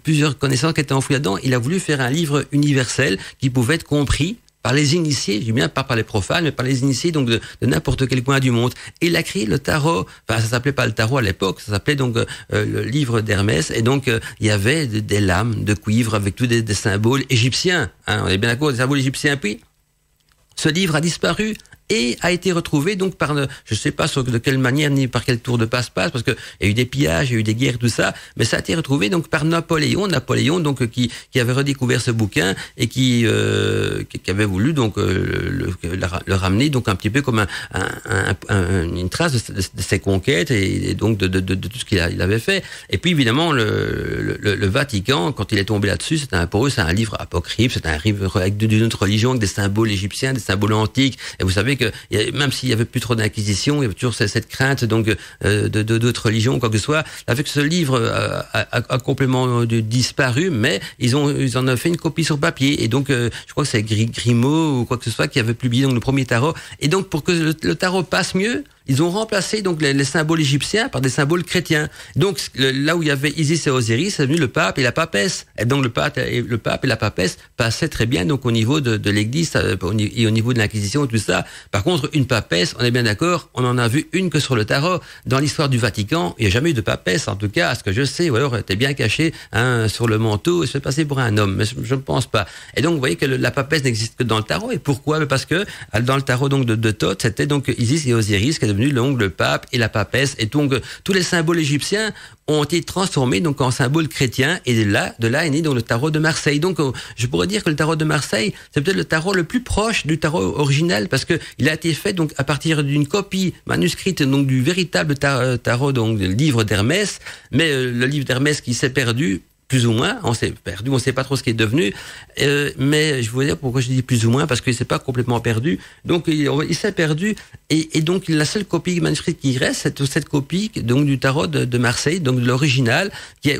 plusieurs connaissances qui étaient enfouies là-dedans. Il a voulu faire un livre universel qui pouvait être compris par les initiés, je dis bien pas par les profanes, mais par les initiés donc de n'importe quel coin du monde. Et il a créé le tarot. Enfin, ça s'appelait pas le tarot à l'époque, ça s'appelait donc le livre d'Hermès. Et donc il y avait des lames de cuivre avec tous des symboles égyptiens. Hein, on est bien d'accord, des symboles égyptiens. Puis ce livre a disparu et a été retrouvé donc par, je sais pas de quelle manière ni par quel tour de passe-passe, parce que il y a eu des pillages, il y a eu des guerres, tout ça, mais ça a été retrouvé donc par Napoléon donc qui avait redécouvert ce bouquin et qui avait voulu donc le ramener donc un petit peu comme une trace de ses conquêtes et donc de tout ce qu'il avait fait. Et puis évidemment le Vatican, quand il est tombé là-dessus, pour eux c'est un livre apocryphe, c'est un livre avec d'une autre religion, avec des symboles égyptiens, des symboles antiques. Et vous savez que même s'il y avait plus trop d'inquisition, il y avait toujours cette crainte donc d'autres religions, quoi que ce soit. Avec ce livre a complètement disparu, mais ils en ont fait une copie sur papier. Et donc je crois que c'est Grimaud ou quoi que ce soit qui avait publié donc le premier tarot. Et donc pour que le tarot passe mieux, ils ont remplacé donc les symboles égyptiens par des symboles chrétiens. Donc là où il y avait Isis et Osiris, c'est venu le pape et la papesse. Et donc le pape et la papesse passaient très bien donc au niveau de l'Église et au niveau de l'Inquisition et tout ça. Par contre, une papesse, on est bien d'accord, on en a vu une que sur le tarot. Dans l'histoire du Vatican, il n'y a jamais eu de papesse, en tout cas, à ce que je sais, ou alors elle était bien cachée sur le manteau et se fait passer pour un homme. Mais je ne pense pas. Et donc vous voyez que la papesse n'existe que dans le tarot. Et pourquoi? Parce que dans le tarot donc de Thoth, c'était donc Isis et Osiris qui est devenu donc le pape et la papesse. Et donc tous les symboles égyptiens ont été transformés donc en symboles chrétiens, et de là est né donc le tarot de Marseille. Donc je pourrais dire que le tarot de Marseille, c'est peut-être le tarot le plus proche du tarot original, parce que il a été fait donc à partir d'une copie manuscrite donc du véritable tarot donc du livre d'Hermès, mais le livre d'Hermès qui s'est perdu plus ou moins, on s'est perdu, on sait pas trop ce qui est devenu, mais je voulais dire pourquoi je dis plus ou moins, parce qu'il s'est pas complètement perdu, donc il s'est perdu, et donc la seule copie manuscrite qui reste, c'est cette copie donc du tarot de Marseille, donc de l'original,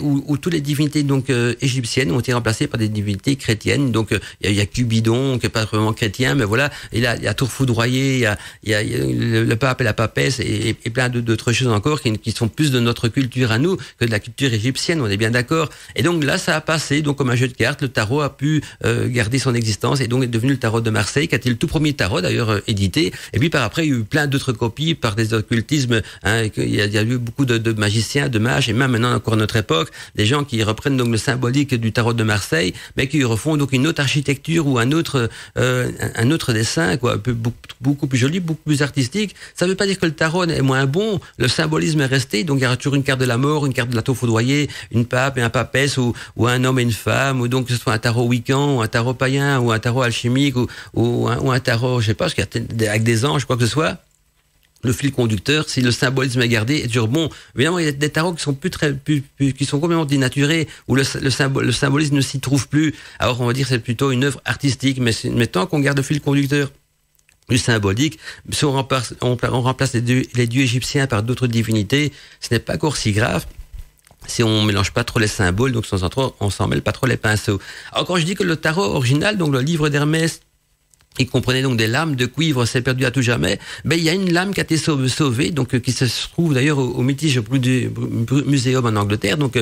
où toutes les divinités donc égyptiennes ont été remplacées par des divinités chrétiennes, donc il y a Cupidon, qui est pas vraiment chrétien, mais voilà, il y a Tour foudroyé, il y a le pape et la papesse, et plein d'autres choses encore qui sont plus de notre culture à nous que de la culture égyptienne, on est bien d'accord. Et donc là, ça a passé, donc comme un jeu de cartes, le tarot a pu garder son existence et donc est devenu le tarot de Marseille, qui a été le tout premier tarot d'ailleurs édité. Et puis par après, il y a eu plein d'autres copies par des occultismes. Il y a eu beaucoup de magiciens, de mages, et même maintenant encore à notre époque, des gens qui reprennent donc le symbolique du tarot de Marseille, mais qui refont donc une autre architecture ou un autre dessin, quoi, beaucoup plus joli, beaucoup plus artistique. Ça ne veut pas dire que le tarot est moins bon. Le symbolisme est resté, donc il y aura toujours une carte de la mort, une carte de la tour foudroyée, une pape et un papesse, ou un homme et une femme, ou donc que ce soit un tarot wiccan, ou un tarot païen, ou un tarot alchimique, ou un tarot, je sais pas, parce qu'il y a avec des anges, quoi que ce soit. Le fil conducteur, si le symbolisme est gardé, est toujours bon. Évidemment, il y a des tarots qui sont qui sont complètement dénaturés, où le symbolisme ne s'y trouve plus. Alors, on va dire que c'est plutôt une œuvre artistique, mais tant qu'on garde le fil conducteur du symbolique, si on remplace les dieux égyptiens par d'autres divinités, ce n'est pas encore si grave. Si on mélange pas trop les symboles, donc on s'en mêle pas trop les pinceaux. Alors quand je dis que le tarot original, donc le livre d'Hermès, il comprenait donc des lames de cuivre, c'est perdu à tout jamais. Ben il y a une lame qui a été sauvée, donc qui se trouve d'ailleurs au British Museum en Angleterre. Donc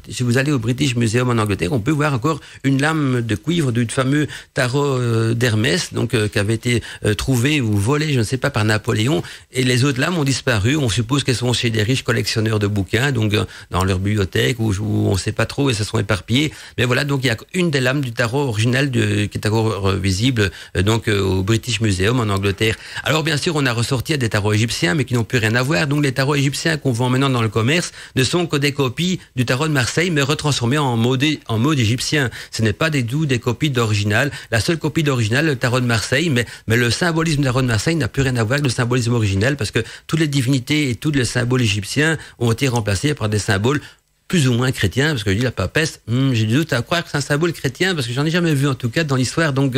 si vous allez au British Museum en Angleterre, on peut voir encore une lame de cuivre du fameux tarot d'Hermès, donc qui avait été trouvée ou volée, je ne sais pas, par Napoléon. Et les autres lames ont disparu. On suppose qu'elles sont chez des riches collectionneurs de bouquins, donc dans leur bibliothèque où on ne sait pas trop et se sont éparpillées. Mais voilà, donc il y a une des lames du tarot original qui est encore visible. Donc au British Museum en Angleterre. Alors bien sûr, on a ressorti des tarots égyptiens, mais qui n'ont plus rien à voir. Donc les tarots égyptiens qu'on vend maintenant dans le commerce ne sont que des copies du tarot de Marseille, mais retransformées en mode égyptien. Ce n'est pas des copies d'original. La seule copie d'original, le tarot de Marseille, mais le symbolisme du tarot de Marseille n'a plus rien à voir avec le symbolisme original, parce que toutes les divinités et tous les symboles égyptiens ont été remplacés par des symboles plus ou moins chrétien, parce que je dis la papesse, j'ai du doute à croire que c'est un symbole chrétien, parce que j'en ai jamais vu en tout cas dans l'histoire donc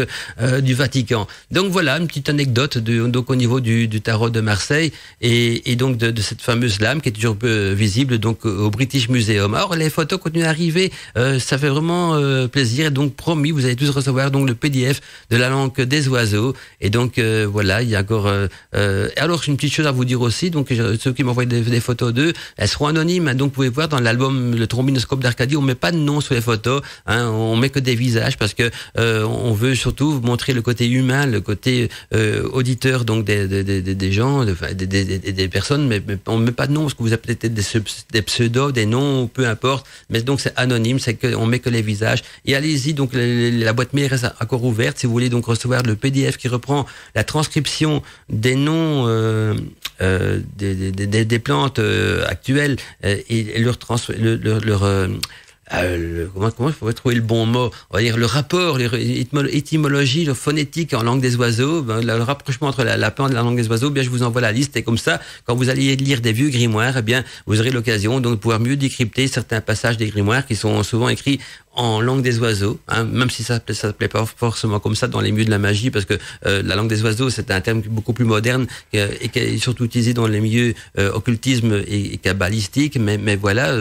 du Vatican. Donc voilà une petite anecdote donc au niveau du tarot de Marseille et donc de cette fameuse lame qui est toujours visible donc au British Museum. Alors les photos continuent à arriver, ça fait vraiment plaisir. Et donc promis, vous allez tous recevoir donc le PDF de la langue des oiseaux. Et donc voilà, il y a encore. Alors une petite chose à vous dire aussi, donc ceux qui m'envoient des photos d'eux, elles seront anonymes. Hein, donc vous pouvez voir dans l'album le trombinoscope d'Arcadie, on met pas de nom sur les photos, hein, on met que des visages parce que on veut surtout montrer le côté humain, le côté auditeur donc des gens, des personnes, mais on met pas de nom parce que vous avez peut-être des pseudos, des noms, peu importe, mais donc c'est anonyme, c'est que on met que les visages. Et allez-y, donc la boîte mail reste encore ouverte si vous voulez donc recevoir le PDF qui reprend la transcription des noms des plantes actuelles et comment il faudrait trouver le bon mot, on va dire le rapport, l'étymologie, le phonétique en langue des oiseaux, le rapprochement entre la plante et la langue des oiseaux, bien je vous envoie la liste, et comme ça, quand vous allez lire des vieux grimoires, eh bien vous aurez l'occasion donc de pouvoir mieux décrypter certains passages des grimoires qui sont souvent écrits en langue des oiseaux, hein, même si ça s'appelait pas forcément comme ça dans les milieux de la magie, parce que la langue des oiseaux c'est un terme beaucoup plus moderne et qui est surtout utilisé dans les milieux occultisme et kabbalistique, mais voilà,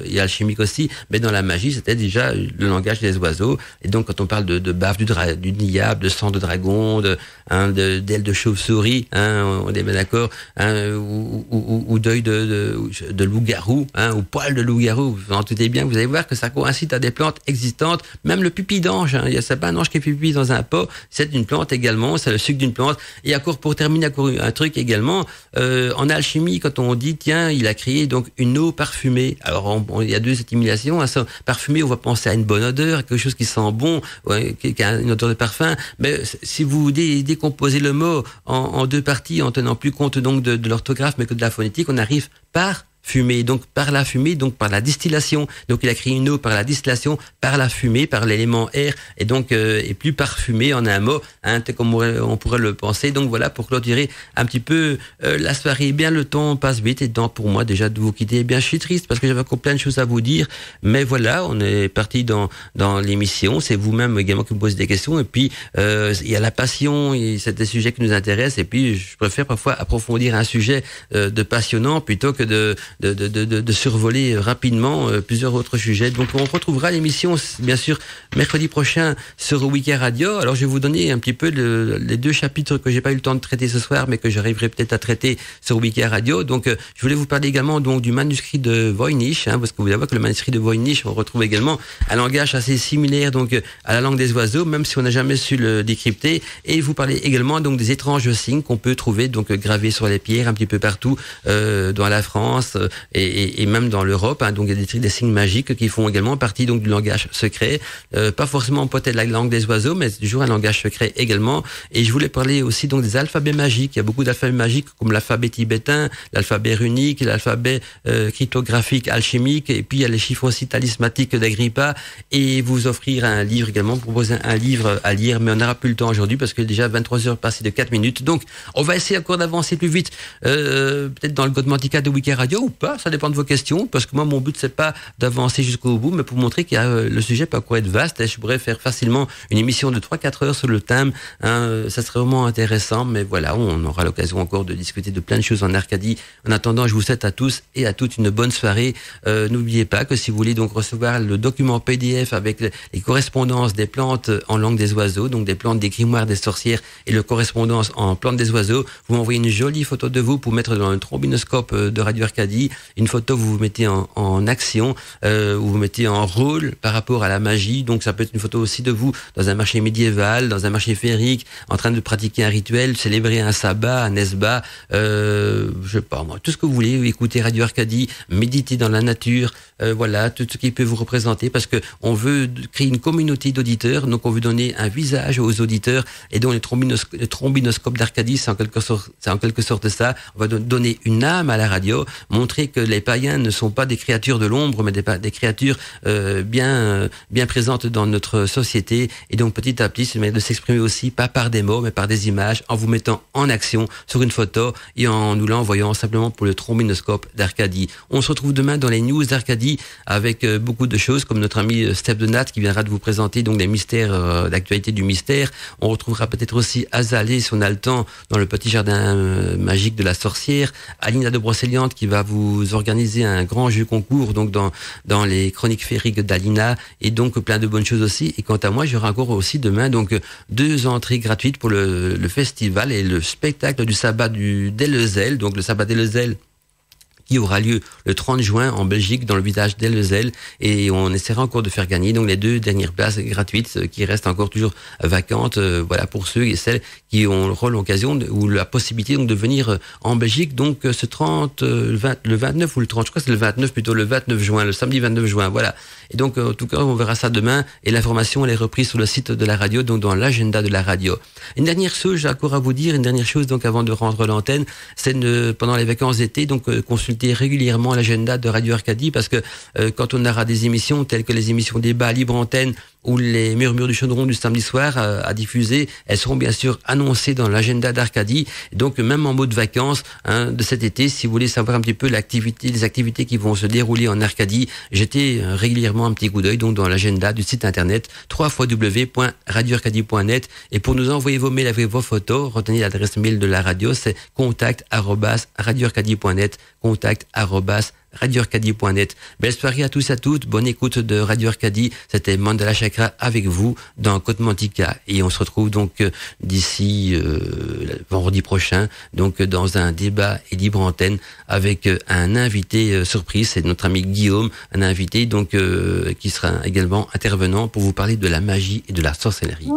et alchimique aussi, mais dans la magie c'était déjà le langage des oiseaux. Et donc quand on parle de bave du diable, de sang de dragon, d'ailes de chauve-souris, hein, on est bien d'accord, hein, ou d'œil de loup-garou, hein, ou poil de loup-garou, vous en doutez bien, vous allez voir que ça coïncide à des plantes existantes, même le pupi d'ange, hein, c'est pas un ange qui est pipi dans un pot, c'est une plante également, c'est le sucre d'une plante. Et encore pour terminer, un truc également, en alchimie, quand on dit tiens, il a créé donc une eau parfumée, alors il y a deux assimilations, hein, parfumé, on va penser à une bonne odeur, quelque chose qui sent bon, ouais, qui a une odeur de parfum, mais si vous décomposez le mot en deux parties, en tenant plus compte donc de l'orthographe mais que de la phonétique, on arrive par fumée. Donc par la fumée, donc par la distillation. Donc il a créé une eau par la distillation, par la fumée, par l'élément air, et donc et plus parfumée en un mot, hein, comme on pourrait le penser. Donc voilà, pour clôturer un petit peu la soirée. Bien, le temps passe vite, et donc pour moi déjà de vous quitter. Eh bien, je suis triste parce que j'avais encore plein de choses à vous dire, mais voilà, on est parti dans l'émission. C'est vous-même également qui me posez des questions, et puis il y a la passion, et c'est des sujets qui nous intéressent, et puis je préfère parfois approfondir un sujet de passionnant plutôt que de survoler rapidement plusieurs autres sujets. Donc on retrouvera l'émission bien sûr mercredi prochain sur Week-end Radio. Alors je vais vous donner un petit peu les 2 chapitres que j'ai pas eu le temps de traiter ce soir, mais que j'arriverai peut-être à traiter sur Week-end Radio. Donc je voulais vous parler également donc du manuscrit de Voynich, hein, parce que vous allez voir que le manuscrit de Voynich, on retrouve également un langage assez similaire donc à la langue des oiseaux, même si on n'a jamais su le décrypter. Et vous parlez également donc des étranges signes qu'on peut trouver donc gravés sur les pierres un petit peu partout dans la France et même dans l'Europe, hein. Donc il y a des signes magiques qui font également partie donc du langage secret, pas forcément peut-être la langue des oiseaux, mais toujours un langage secret également. Et je voulais parler aussi donc des alphabets magiques. Il y a beaucoup d'alphabets magiques comme l'alphabet tibétain, l'alphabet runique, l'alphabet cryptographique alchimique, et puis il y a les chiffres aussi talismatiques d'Agrippa, et vous offrir un livre également, proposer un livre à lire, mais on n'aura plus le temps aujourd'hui parce que déjà 23h passées de 4 minutes. Donc on va essayer encore d'avancer plus vite, peut-être dans le Godmantica de Week-end Radio ou pas, ça dépend de vos questions, parce que moi mon but c'est pas d'avancer jusqu'au bout, mais pour montrer qu'il y a le sujet peut encore être vaste, et je pourrais faire facilement une émission de 3-4 heures sur le thème, hein, ça serait vraiment intéressant. Mais voilà, on aura l'occasion encore de discuter de plein de choses en Arcadie. En attendant, je vous souhaite à tous et à toutes une bonne soirée. N'oubliez pas que si vous voulez donc recevoir le document PDF avec les correspondances des plantes en langue des oiseaux, donc des plantes des grimoires des sorcières et le correspondance en plantes des oiseaux, vous m'envoyez une jolie photo de vous pour mettre dans un trombinoscope de Radio Arcadie, une photo où vous vous mettez en action, où vous mettez en rôle par rapport à la magie. Donc ça peut être une photo aussi de vous dans un marché médiéval, dans un marché féerique, en train de pratiquer un rituel, célébrer un sabbat, un esbat, je sais pas moi, tout ce que vous voulez, écouter Radio Arcadie, méditer dans la nature, voilà, tout ce qui peut vous représenter, parce que on veut créer une communauté d'auditeurs, donc on veut donner un visage aux auditeurs, et donc le trombinoscope d'Arcadie, c'est en quelque sorte ça. On va donner une âme à la radio, montrer que les païens ne sont pas des créatures de l'ombre, mais des créatures bien présentes dans notre société, et donc petit à petit, c'est de s'exprimer aussi, pas par des mots, mais par des images, en vous mettant en action sur une photo et en nous l'envoyant simplement pour le trombinoscope d'Arcadie. On se retrouve demain dans les news d'Arcadie avec beaucoup de choses, comme notre ami Steph Denat qui viendra de vous présenter donc les mystères d'actualité du mystère. On retrouvera peut-être aussi Azalée, si on a le temps, dans le petit jardin magique de la sorcière. Alina de Brocéliande qui va vous organiser un grand jeu concours donc dans les chroniques féeriques d'Alina, et donc plein de bonnes choses aussi. Et quant à moi, j'aurai encore aussi demain donc 2 entrées gratuites pour le festival et le spectacle du sabbat du Deleuzel, donc le sabbat Deleuzel qui aura lieu le 30 juin en Belgique dans le village d'Ellezel, et on essaiera encore de faire gagner donc les 2 dernières places gratuites qui restent encore toujours vacantes, voilà, pour ceux et celles qui auront l'occasion ou la possibilité donc de venir en Belgique donc ce 30 le 29 ou le 30, je crois que c'est le 29 plutôt, le 29 juin, le samedi 29 juin, voilà. Et donc en tout cas on verra ça demain, et l'information elle est reprise sur le site de la radio, donc dans l'agenda de la radio. Une dernière chose, j'ai encore à vous dire, une dernière chose donc avant de rendre l'antenne, c'est pendant les vacances d'été donc consulter régulièrement l'agenda de Radio Arcadie, parce que quand on aura des émissions telles que les émissions débat libre antenne ou les murmures du chaudron du samedi soir à diffuser, elles seront bien sûr annoncées dans l'agenda d'Arcadie. Donc même en mode vacances de cet été, si vous voulez savoir un petit peu les activités qui vont se dérouler en Arcadie, jetez régulièrement un petit coup d'œil donc dans l'agenda du site internet www.radioarcadie.net, et pour nous envoyer vos mails avec vos photos, retenez l'adresse mail de la radio, c'est contact@radioarcadie.net, contact@radioarcadie.net. Belle soirée à tous et à toutes, bonne écoute de Radio Arcadie. C'était Mandala Chakra avec vous dans Godmantica, et on se retrouve donc d'ici vendredi prochain donc dans un débat et libre antenne avec un invité surprise, c'est notre ami Guillaume, un invité donc qui sera également intervenant pour vous parler de la magie et de la sorcellerie.